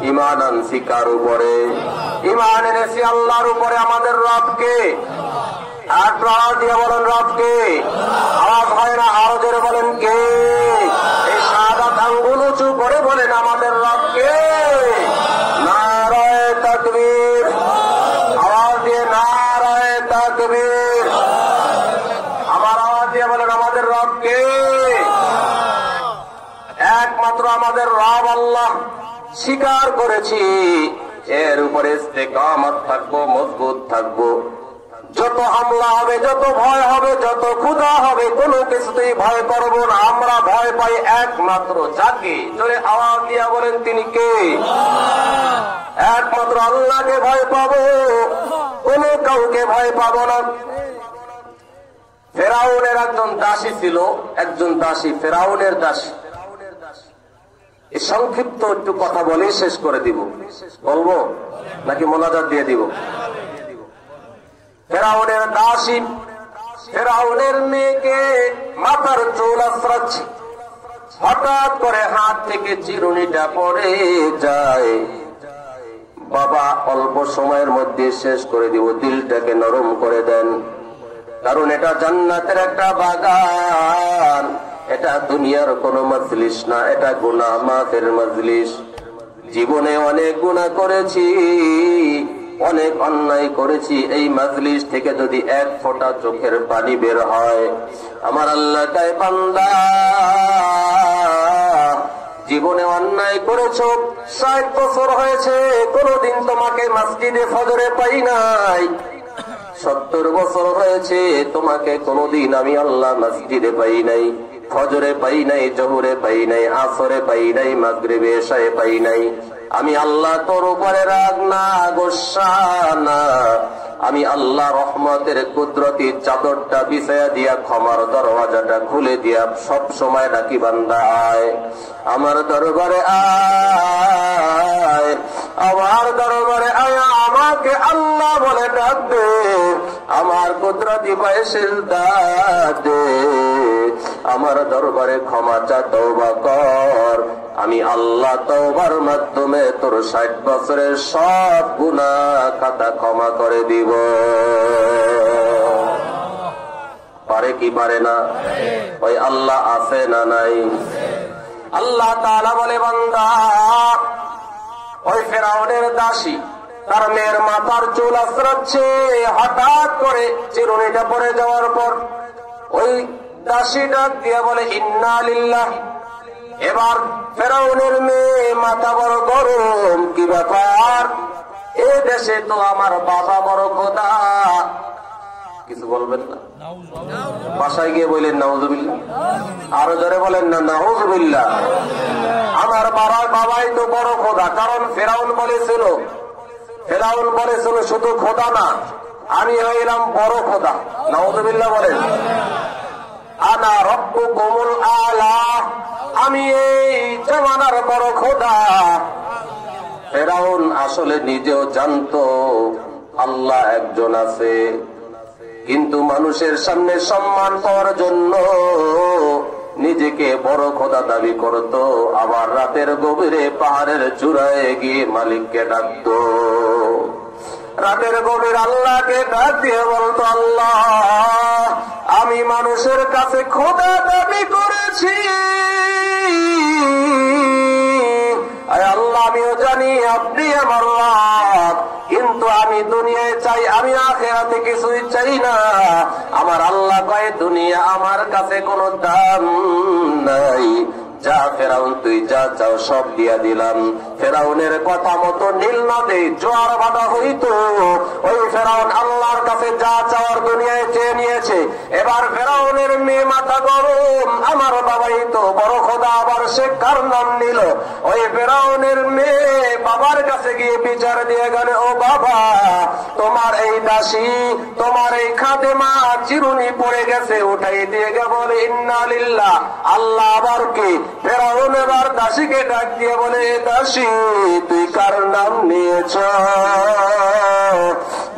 ঈমান আনছি কার উপরে? ঈমান এনেছি আল্লাহর উপরে। আমাদের রবকে আওয়াজ দিয়ে বলেন রবকে। আওয়াজ হয় না, আরো জোরে বলেন কে? এই শাহাদাত আঙ্গুল উঁচু করে বলেন আমাদের রবকে। নারায়ে তাকবীর। আওয়াজ দিয়ে নারায়ে তাকবীর। আমার আওয়াজ দিয়ে বলেন আমাদের রবকে। একমাত্র আমাদের রব আল্লাহ স্বীকার করেছি, এর উপরে ইস্তেকামত থাকবো, মজবুত থাকবো। যত হামলা হবে, যত ভয় হবে, যত ক্ষুধা হবে, কোনো কিছুতেই ভয় করবো না। আমরা ভয় পাই একমাত্র যাকে, জোরে আওয়াজ দিয়া বলেন তিনি কে? একমাত্র আল্লাহকে ভয় পাবো, কোনো কাউকে ভয় পাবো না। ফেরাউনের একজন দাসী ছিল, একজন দাসী, ফেরাউনের দাসী। এই সংক্ষিপ্ত একটু কথা বলেই শেষ করে দিব। বলবো নাকি মোনাজাত দিয়ে দিব? ফেরাউনের দাসী ফেরাউনের মেয়েকে মাথার চুল আঁচড়াচ্ছে, হঠাৎ করে হাত থেকে চিরুনিটা পড়ে যায়। বাবা অল্প সময়ের মধ্যে শেষ করে দিব, দিলটাকে নরম করে দেন, কারণ এটা জান্নাতের একটা বাগান, এটা দুনিয়ার কোনো মজলিস না, এটা গুনাহ মাফের মজলিস। জীবনে অনেক গুনাহ করেছি, অনেক অন্যায় করেছি, এই মজলিস থেকে যদি এক ফোঁটা চোখের পানি বের হয়, আমার আল্লাহ তাই বান্দা জীবনে অন্যায় করেছো, 60 বছর হয়েছে, কোনদিন তোমাকে মসজিদে ফজরে পাই নাই। 70 বছর হয়েছে, তোমাকে কোনদিন আমি আল্লাহ মসজিদে পাই নাই, ফজরে পাই নাই, জোহরে পাই নাই, আসরে পাই নাই, মাগরিবে এশায়ে পাই নাই। আমি আল্লাহ তোর উপরে রাগ না, গোসা না, আমি আল্লাহ রহমতের কুদরতি চাদরটা বিছায়া দিয়া ক্ষমার দরওয়াজাটা খুলে দিয়া সব সময় ডাকি বান্দা আয় আমার দরবারে আয়, আমার দরবারে আয়, আমাকে আল্লাহ বলে ডাক দে, আমার কুদরতি পায়ে সিজদা দে, আমার দরবারে ক্ষমা চা, তওবা কর। আমি আল্লাহ তওবার মাধ্যমে তোর 60 বছরের সব গুনাহ খাতা ক্ষমা করে দিব। পারে কি পারে না? ওই আল্লাহ আছে না নাই? আল্লাহ তাআলা বলে বান্দা, ওই ফেরাউনের দাসী তার মেয়ের মাথার চুল আঁচড়াচ্ছে, হঠাৎ করে চিরুনিটা পড়ে যাওয়ার পর ওই দাসী ডাক দিয়া বলে ইন্না লিল্লাহি। এবার ফেরাউনের মেয়ে মাথা বড় গরম, কি ব্যাপার, এ দেশে তো আমার বাবা বড় খোদা। কিছু বলবেন না? বাসায় গিয়ে বললেন নাউজুবিল্লাহ, আরো জোরে বলেন না নাউজুবিল্লাহ। আমার বাবাই তো বড় খোদা, কারণ ফেরাউন বলেছিল শুধু খোদা না, আমি হইলাম বড় খোদা। নাউজুবিল্লাহ বলেন। আনা রব্বুকুমুল আলা, আমি এই জামানার বড় খোদা। ফেরাউন আসলে নিজেও জানতো আল্লাহ একজন আছে, কিন্তু মানুষের সামনে সম্মান পাওয়ার জন্য নিজেকে বড় খোদা দাবি করত। আবার রাতের গভীরে পাহাড়ের চূড়ায় গিয়ে মালিককে ডাকত, রাতের গভীর আল্লাহকে ডাক দিয়ে বলতো, আল্লাহ আমি মানুষের কাছে খোদা দাবি করেছি, আল্লাহ আমিও জানি আপনি আমার রব, কিন্তু আমি দুনিয়ায় চাই, আমি আখিরাতে কিছুই চাই না। আমার আল্লাহ কয় দুনিয়া আমার কাছে কোনো দাম নাই, যা ফেরাউন তুই যা চাও সব দিয়া দিলাম। ফেরাউনের কথা মতো নীল নদে জোয়ার ভাটা হইতো, ওই ফেরাউন আল্লাহর কাছে যা চাওয়ার দুনিয়ায় চেয়ে নিয়েছে। এবার ফেরাউনের মেয়ে মাথা গরম, আমার বাবাই তো বড় খোদা, আবার সে কার নাম নিল? ওই ফেরাউনের মেয়ে বাবার কাছে গিয়ে বিচার দিয়ে গেল, ও বাবা তোমার এই দাসী, তোমার এই খাদেমা চিরুনি পড়ে গেছে, উঠাই দিয়ে গে। বলে ইন্না লিল্লাহ। আল্লাহ আবার কি? ফেরাউন এবার দাসীকে ডাক দিয়ে বলে, দাসী তুই কার নাম নিয়েছ?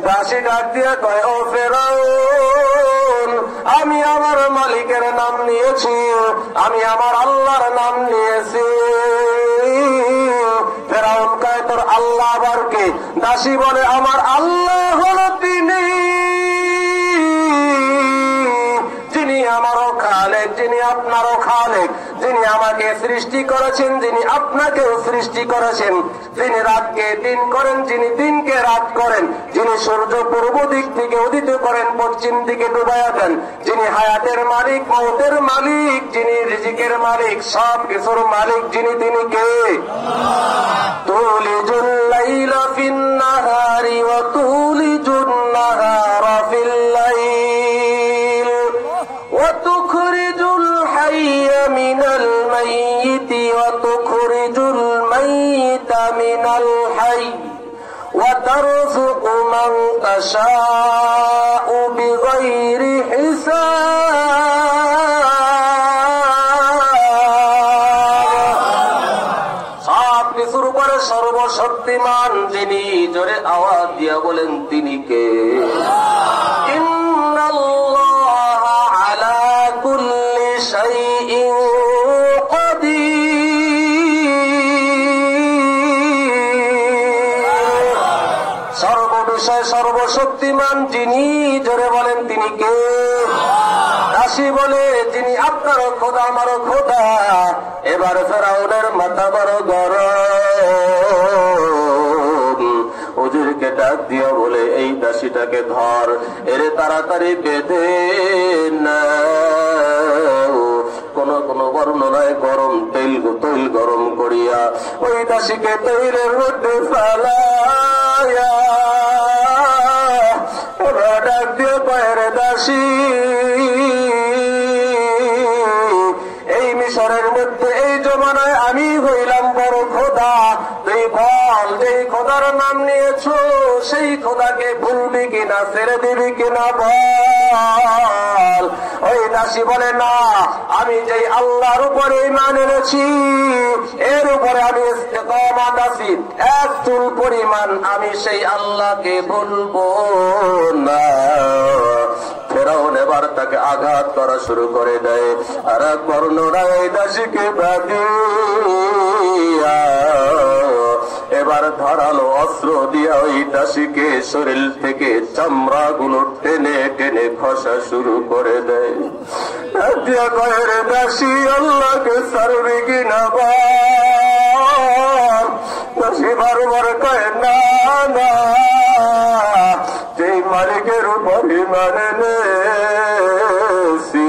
দাসী ডাক দিয়ে কয়, ও ফেরাউন আমি আমার মালিকের নাম নিয়েছি, আমি আমার আল্লাহর নাম নিয়েছি। ফেরাউন কয়, তোর আল্লাহ আবার কে? দাসী বলে, আমার আল্লাহ হলো তিনি যিনি আমারও খালেক, যিনি আপনারও খালেক, যিনি আমাকে সৃষ্টি করেছেন, যিনি আপনাকেও সৃষ্টি করেছেন, যিনি রাতকে দিন করেন, যিনি দিনকে রাত করেন, যিনি সূর্য পূর্ব দিক থেকে উদিত করেন, পশ্চিম দিকে ডুবাইয়া দেন, যিনি হায়াতের মালিক, মওতের মালিক, যিনি রিজিকের মালিক, সব কিছুর মালিক যিনি, তিনি কে? তুলিজুল লাইলা ফিন নাহারি ওয়া তুলিজুন নাহারা ফিল লাইল ওয়া তুখরিজুল হাইয়া মিনাল মাইয়িতি ওয়া তুখরিজুল মাইয়িতা মিনাল হাইয়্যি ওয়া তারযুকু মান তাশাউ বিগাইরি হিসাব। কিছুর উপরে সর্বশক্তিমান যিনি, জোরে আওয়াজ দিয়া বলেন তিনি কে? ইন্নাল্লাহা আলা কুল্লি শাইইন কাদির। সর্ববিষয় সর্বশক্তিমান যিনি, জোরে বলেন তিনি কে? দাসী বলে, যিনি আপনারও খোদা আমারও খোদা। এবার ফেরাউনের মাথা বড় গরম, হুজুরকে ডাক দিয়া বলে, এই দাসীটাকে ধর, এরে তাড়াতাড়ি বেঁধে নাও। কোন কোন বর্ণনায় গরম তৈল গরম করিয়া ওই দাসীকে তৈলের মধ্যে ফেলাইয়া ডাক দিয়ে পায়ের দাসী, এই মিশরের মধ্যে এই জমানায় আমি হইলাম বড় খোদা, তুই বল যেই খোদার নাম নিয়েছো সেই খোদাকে ভুলবি কিনা? কিনা, ছেড়ে দিবি কিনা বল। ওই দাসী বলে, না, আমি যেই আল্লাহর উপরে ঈমান এনেছি এর উপরে আমি ইস্তেকামাত আছি, এক চুল পরিমাণ আমি সেই আল্লাহকে বলবো না। ফেরাউন এবার তাকে আঘাত করা শুরু করে দেয়। আর এক বর্ণনায় এই দাসীকে বাঁধিয়া এবার ধারালো অস্ত্র দিয়া ওই দাসীকে শরীর থেকে চামড়া গুলো টেনে টেনে খসা শুরু করে দেয়। দিয়া কয়, রে দাসী, আল্লাহকে ছাড়বি কিনা বল। দাসী বারবার কয়, না না, যেই মালিকের উপর ঈমান এনেছি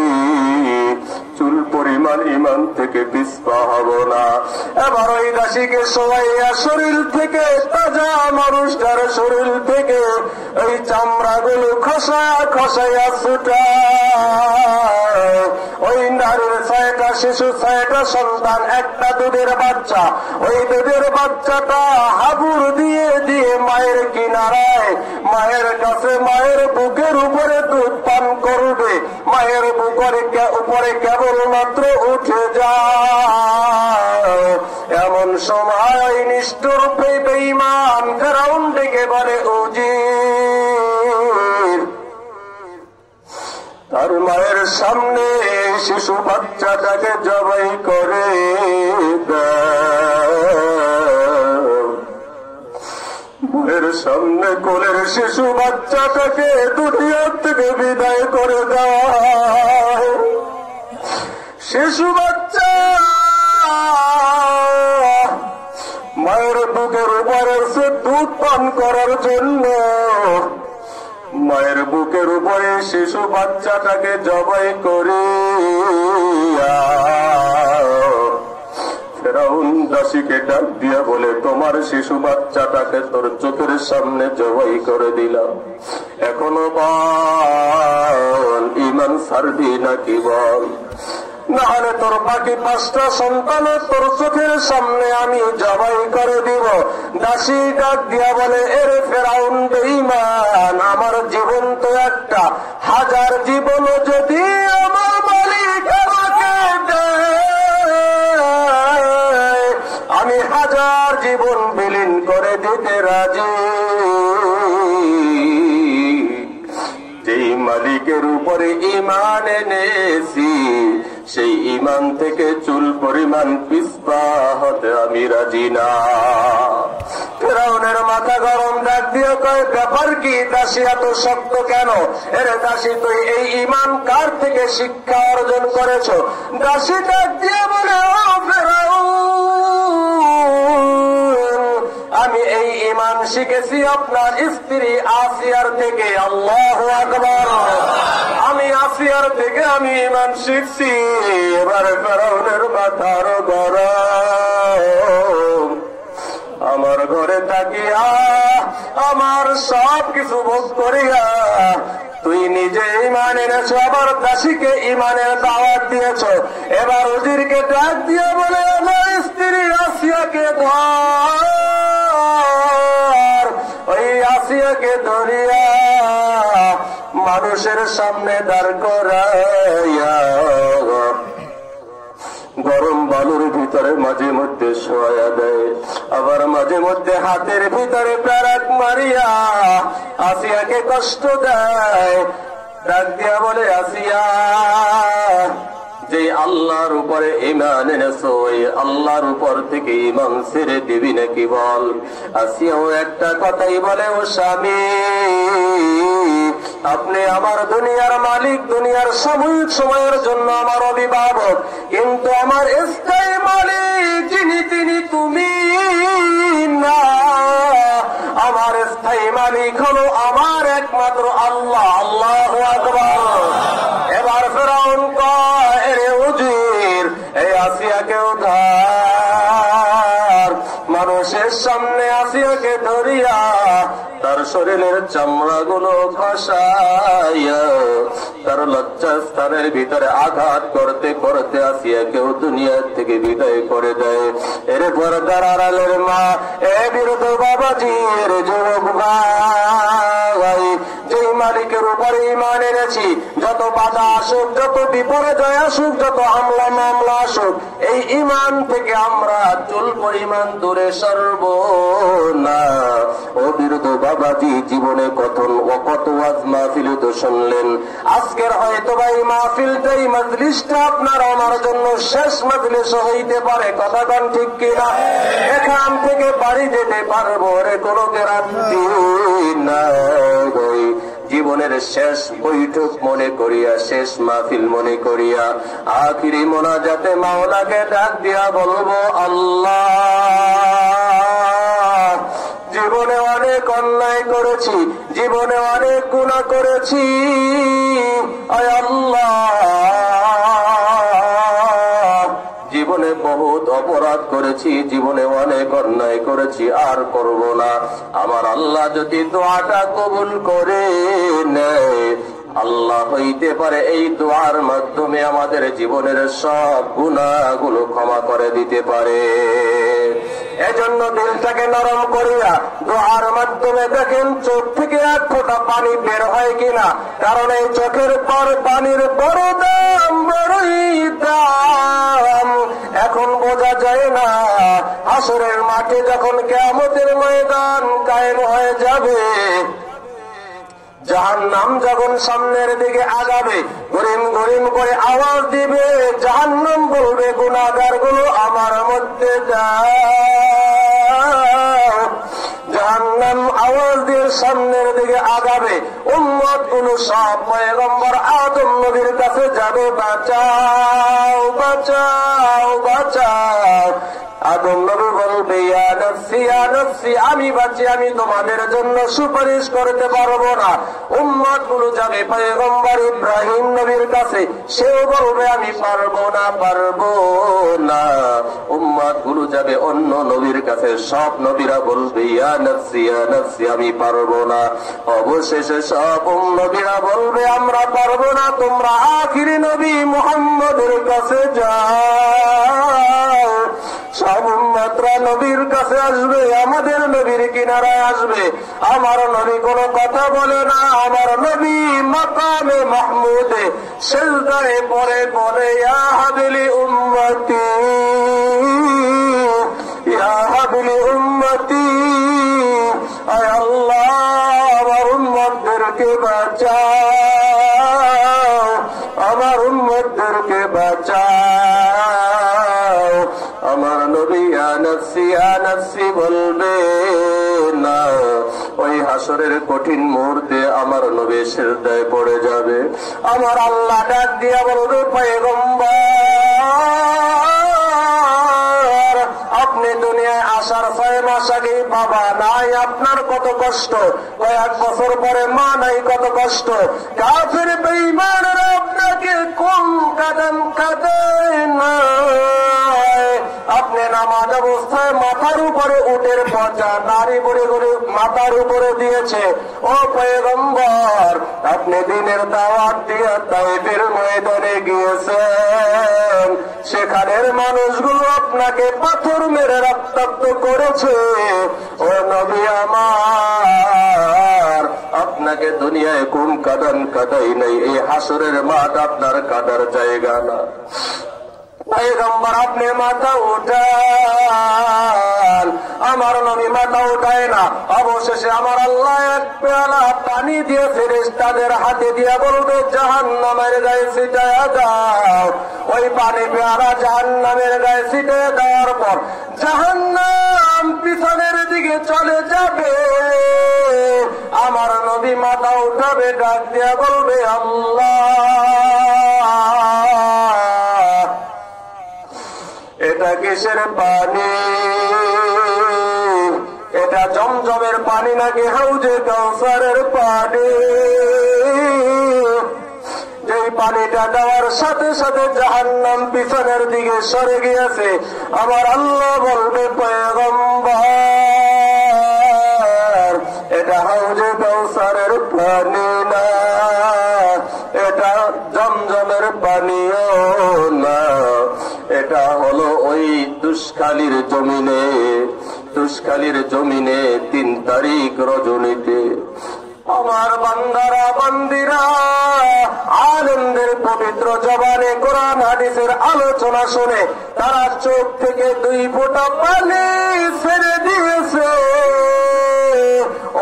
চুল পরিমাণ ঈমান থেকে পিছপা হব না। এবার ওই দাসীকে শোয়াইয়া শরীর থেকে, তাজা মানুষটার শরীর থেকে ওই চামড়াগুলো খসা খসাইয়া ছুটায়। ওই নারীর 6টা শিশু, 6টা সন্তান, একটা দুধের বাচ্চা। ওই দুধের বাচ্চাটা হাবুর দিয়ে দিয়ে মায়ের কিনারায়, মায়ের কাছে, মায়ের বুকের উপরে দুধ পান করবে। মায়ের বুকের উপরে কেবলমাত্র উঠে যায়। এমন সময় নিষ্ঠুর বেঈমান ফেরাউন ডেকে বলে, উজির, তার মায়ের সামনে শিশু বাচ্চাটাকে জবাই করে মায়ের সামনে কোলের শিশু বাচ্চাটাকে দুনিয়ার থেকে বিদায় করে দেয়। শিশু বাচ্চা মায়ের বুকের উপরে দুধ পান করার জন্য মায়ের বুকের উপরে শিশু বাচ্চাটাকে জবাই করে ফেরাউন দাসীকে ডাক দিয়া বলে, তোমার শিশু বাচ্চাটাকে তোর চোখের সামনে জবাই করে দিলাম, এখনো বল ঈমান ছাড়বি নাকি বল, নাহলে তোর বাকি 5টা সন্তান তোর চোখের সামনে আমি জবাই করে দিব। দাসী ডাক দিয়া বলে, এর ফেরাউন বেঈমান, আমার জীবন তো একটা, 1000 জীবন যদি আমার মালিক আমাকে দেয় আমি 1000 জীবন বিলীন করে দিতে রাজি। যেই মালিকের উপরে ঈমান এনেছি সেই ঈমান থেকে চুল পরিমাণ পিছপা হতে আমি রাজি না। ফেরাউনের মাথা গরম, ডাক দিয়ে কয়, ব্যাপার কি দাসী, এত শক্ত কেন? এরে দাসী, তুই এই ঈমান কার থেকে শিক্ষা অর্জন করেছ? দাসী ডাক দিয়ে বলে, ও ফেরাউন, আমি এই ঈমান শিখেছি আপনার স্ত্রী আসিয়ার থেকে। আল্লাহু আকবার। আমি আসিয়ার থেকে আমি ঈমান শিখছি। এবারে ফেরাউনের মাথার গরম, আমার ঘরে থাকিয়া আমার সব কিছু ভোগ করিয়া তুই নিজে ঈমান এনেছ, আবার দাসীকে ঈমানের দাওয়াত দিয়েছ। এবার উজিরকে ডাক দিয়ে বলে, আমার স্ত্রী আসিয়াকে ধর। ওই আসিয়াকে ধরিয়া মানুষের সামনে দাঁড় করাইয়া গরম বালুর ভিতরে মাঝে মধ্যে শোয়া দেয়, আবার মাঝে মধ্যে হাতের ভিতরে প্যারাক মারিয়া আসিয়াকে কষ্ট দেয়। ডাক দিয়া বলে, আসিয়া, যে আল্লাহর উপরে ঈমান এনেছো ওই আল্লাহর উপর থেকে ঈমান ছেড়ে দিবি নাকি বল। আসিয়াও একটা কথাই বলে, ও স্বামী, আপনি আমার দুনিয়ার মালিক, দুনিয়ার সাময়িক সময়ের জন্য আমার অভিভাবক, কিন্তু আমার স্থায়ী মালিক যিনি তিনি তুমি না। আমার স্থায়ী মালিক হলো আমার একমাত্র আল্লাহ। আল্লাহু আকবার। এবার ফেরাউন কয়, এরে উজির, এই আসিয়াকে উদ্ধার। মানুষের সামনে আসিয়াকে ধরিয়া তার শরীরের চামড়াগুলো খসাইয়া তার লজ্জাস্থানের ভিতরে আঘাত করতে করতে আসিয়াকেও দুনিয়া থেকে বিদায় করে দেয়। এরপর তার আড়ালের মা, এ বিরুদ্ধ বাবাজি, এর যুবক ভাই, যেই মালিকের উপরে ঈমান এনেছি, যত বাধা আসুক, যত বিপর্যয় আসুক, যত হামলা মামলা আসুক, এই ঈমান থেকে আমরা চুল পরিমাণ দূরে সরব না। ও বিরুদ্ধ বাবাজি, জীবনে কত ওয়াজ মাহফিল তো শুনলেন। আজকের হয়তো বা এই মাহফিলটাই মজলিসটা আপনার আমার জন্য শেষ মজলিস হইতে পারে, কথা গান ঠিক কিনা? এখান থেকে বাড়ি যেতে পারবো রে কোনো গ্যারান্টি নাই। জীবনের শেষ বৈঠক মনে করিয়া, শেষ মাহফিল মনে করিয়া আখিরি মোনাজাতে মাওলাকে ডাক দিয়া বলবো, আল্লাহ, জীবনে অনেক অন্যায় করেছি, জীবনে অনেক গুনাহ করেছি, আয় আল্লাহ, জীবনে বহুত অপরাধ করেছি, জীবনে অনেক অন্যায় করেছি, আর করব না। আমার আল্লাহ যদি দোয়াটা কবুল করে নেয়, আল্লাহ হইতে পারে এই দোয়ার মাধ্যমে আমাদের জীবনের সব গুনাহগুলো ক্ষমা করে দিতে পারে। এজন্য দিলটাকে নরম করিয়া দোয়ার মাধ্যমে দেখেন চোখ থেকে এক ফোঁটা পানি বের হয় কিনা, কারণ এই চোখের পর পানির বড় দাম, বড়ই দাম। এখন বোঝা যায় না, হাসরের মাঠে যখন কিয়ামতের ময়দান কায়েম হয়ে যাবে, জাহান্নাম যখন সামনের দিকে আগাবে, গরিম গরিম করে আওয়াজ দিবে, জাহান্নাম বলবে, গুনাহগার গুলো আমার মধ্যে যাও। জাহান্নাম আওয়াজ দিয়ে সামনের দিকে আগাবে, উম্মত গুলো সব পয়গম্বর আদম নবীর কাছে যাবে, বাঁচাও বাঁচাও বাঁচাও। আদম নবী বলবে, ইয়া নফসি ইয়া নফসি, আমি বাঁচি, আমি তোমাদের জন্য সুপারিশ করতে পারবো না। উম্মত গুলো যাবে পয়গম্বর ইব্রাহিম নবীর কাছে, সেও বলবে, আমি পারবো না পারবো না। উম্মত গুলো যাবে অন্য নবীর কাছে, সব নবীরা বলবে, ইয়া নফসি ইয়া নফসি, আমি পারবো না। অবশেষে সব নবীরা বলবে, আমরা পারবো না, তোমরা আখিরি নবী মুহাম্মদের কাছে যাও। সব উম্মতরা নবীর কাছে আসবে, আমাদের নবীর কিনারায় আসবে। আমার নবী কোনো কথা বলে না, আমার নবী মাকামে মাহমুদে সিজদায় পড়ে বলে, ইয়া হাবিলি উম্মতি, ইয়া হাবিলি উম্মতি, আয় আল্লাহ, আমার উম্মতদেরকে বাঁচাও, আমার উম্মতদেরকে বাঁচাও। আমার নবী ইয়া নফসি ইয়া নফসি বলবে না। ওই হাসরের কঠিন মুহূর্তে আমার নবী সিজদায় পড়ে যাবে। আমার আল্লাহ ডাক দিয়া বলবে, পয়গম্বর, আপনি দুনিয়ায় আসার 6 মাস আগে বাবা নাই, আপনার কত কষ্ট, কয়েক বছর পরে মা নাই, কত কষ্ট। কাফের বেঈমানরা আপনাকে কম কাঁদান কাঁদায় না। আপনি নামাজ অবস্থায় মাথার উপরে উটের পচা নারী বড়ে করে মাথার উপরে দিয়েছে। ও পয়গম্বর, আপনি দিনের দাওয়াত দিয়ে তাইফের ময়দানে গিয়েছেন, সেখানের মানুষগুলো আপনাকে পাথর মেরে রক্তাক্ত করেছে। ও নবী আমার, আপনাকে দুনিয়ায় কোন কাঁদান কাঁদাই নাই, এই হাসরের মাঠ আপনার কাঁদার জায়গা না। পয়গম্বর আপনি মাথা উঠান, আমার নবী মাথা উঠায় না। অবশেষে আমার আল্লাহ এক পেয়ালা পানি দিয়ে ফেরেশতাদের হাতে দিয়ে বলবে, জাহান্নামের গায়ে ছিটায়া দাও। ওই পানি পেয়ালা জাহান্নামের গায়ে ছিটিয়ে দেওয়ার পর জাহান্নাম পিছনের দিকে চলে যাবে। আমার নবী মাথা উঠাবে, ডাক দিয়া বলবে, আল্লাহ, এটা কিসের পানি? এটা জমজমের পানি নাকি হাউজে কাউসারের পানি? যেই পানিটা দেওয়ার সাথে সাথে জাহান্নাম পিছনের দিকে সরে গিয়েছে। আমার আল্লাহ বলবে, পয়গম্বর, এটা হাউজে কাউসারের পানি না, এটা জমজমের পানিও না, এটা হলো ওই দুষ্কালির জমিনে 3 তারিখ রজনীতে আমার বান্দারা বান্দিরা আলেমদের পবিত্র জবানে কোরআন হাদিসের আলোচনা শুনে তারা চোখ থেকে 2 ফোঁটা পানি ছেড়ে দিয়েছে।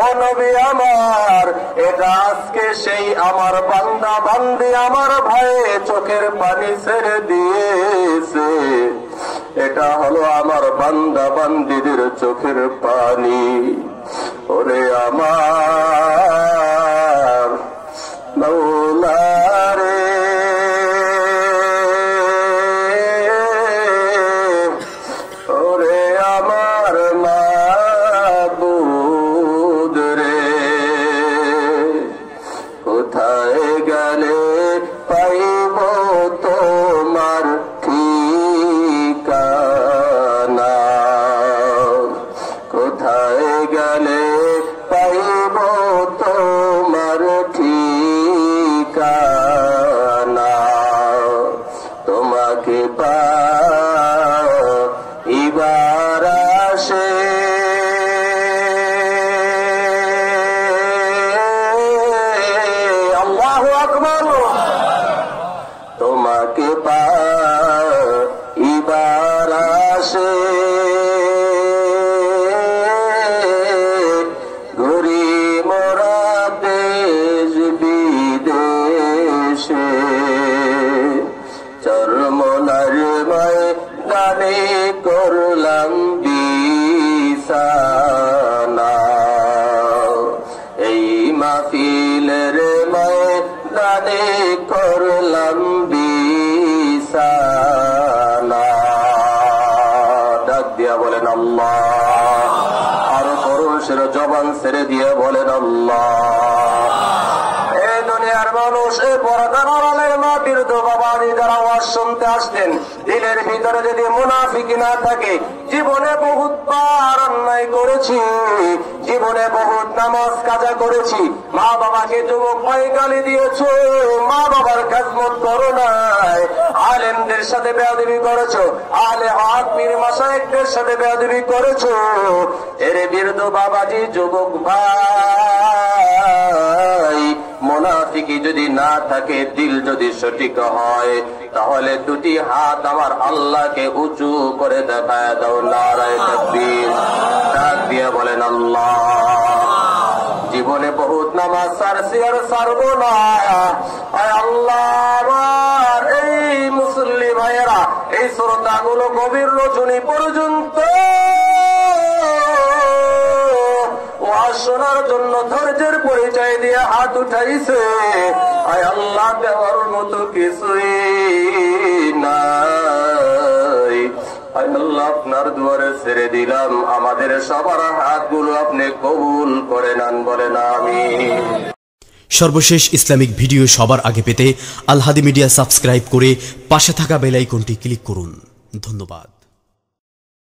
ও নবী আমার, এটা আজকে সেই আমার বান্দা বান্দি আমার ভয়ে চোখের পানি ছেড়ে দিয়েছে। এটা হলো আমার বান্দা বান্দিদের চোখের পানি। ওরে আমার মওলা রে, ওরে আমার মাবুদ রে, কোথায় গেলে পাইব তোমার ঠিকানা, কোথায় গেলে পাইব তোমার ঠিকানা, তোমাকে পাইবার আশে আল্লাহু আকবার, তোমাকে পাইবার আশে ঘুরি মোরা দেশ বিদেশে, চরমনার ময়দানে করলাম বিছানা, এই মাহফিলের ময়দানে করলাম বিছানা। ডাক দিয়া বলেন আল্লাহ, আরো পুরুষের জবান ছেড়ে দিয়ে বলেন আল্লাহ। এই দুনিয়ার মানুষ এই পর্দার আড়ালের মাটির তো বাবাজি যারা আওয়াজ শুনতে আসতেন, দিলের ভিতরে যদি মুনাফিকি না থাকে, জীবনে বহুত বার অন্যায় করেছি, জীবনে বহুত নামাজ কাজা করেছি, মা বাবাকে যুবক ভাই গালি দিয়েছো, মা বাবার খেদমত করো নাই, আলেমদের সাথে বেয়াদবি করেছো, আলে হক পীর মাশায়েখদের সাথে বেয়াদবি করেছো। এর বিরুদ্ধ বাবাজি যুবক ভাই, মুনাফিকি যদি না থাকে, দিল যদি সঠিক হয়, তাহলে 2টি হাত আমার আল্লাহকে উঁচু করে দেখায় দাও, নারায়ে তাকবীর। ডাক দিয়ে বলেন আল্লাহ। জীবনে বহুত নামাজ ছাড়ছি আর ছাড়বো না। আয় আল্লাহ, আমার এই মুসল্লি ভাইয়েরা এই শ্রোতাগুলো গভীর রজনী পর্যন্ত ওয়াজ শোনার জন্য ধৈর্যের পরিচয় দিয়ে হাত উঠাইছে। আয় আল্লাহ, দেওয়ার মতো কিছুই নাই। আয় আল্লাহ, আপনার দুয়ারে ছেড়ে দিলাম, আমাদের সবার হাতগুলো আপনি কবুল করে নেন, বলেন আমিন। সর্বশেষ ইসলামিক ভিডিও সবার আগে পেতে আল হাদি মিডিয়া সাবস্ক্রাইব করে পাশে থাকা বেল আইকনটি ক্লিক করুন। ধন্যবাদ।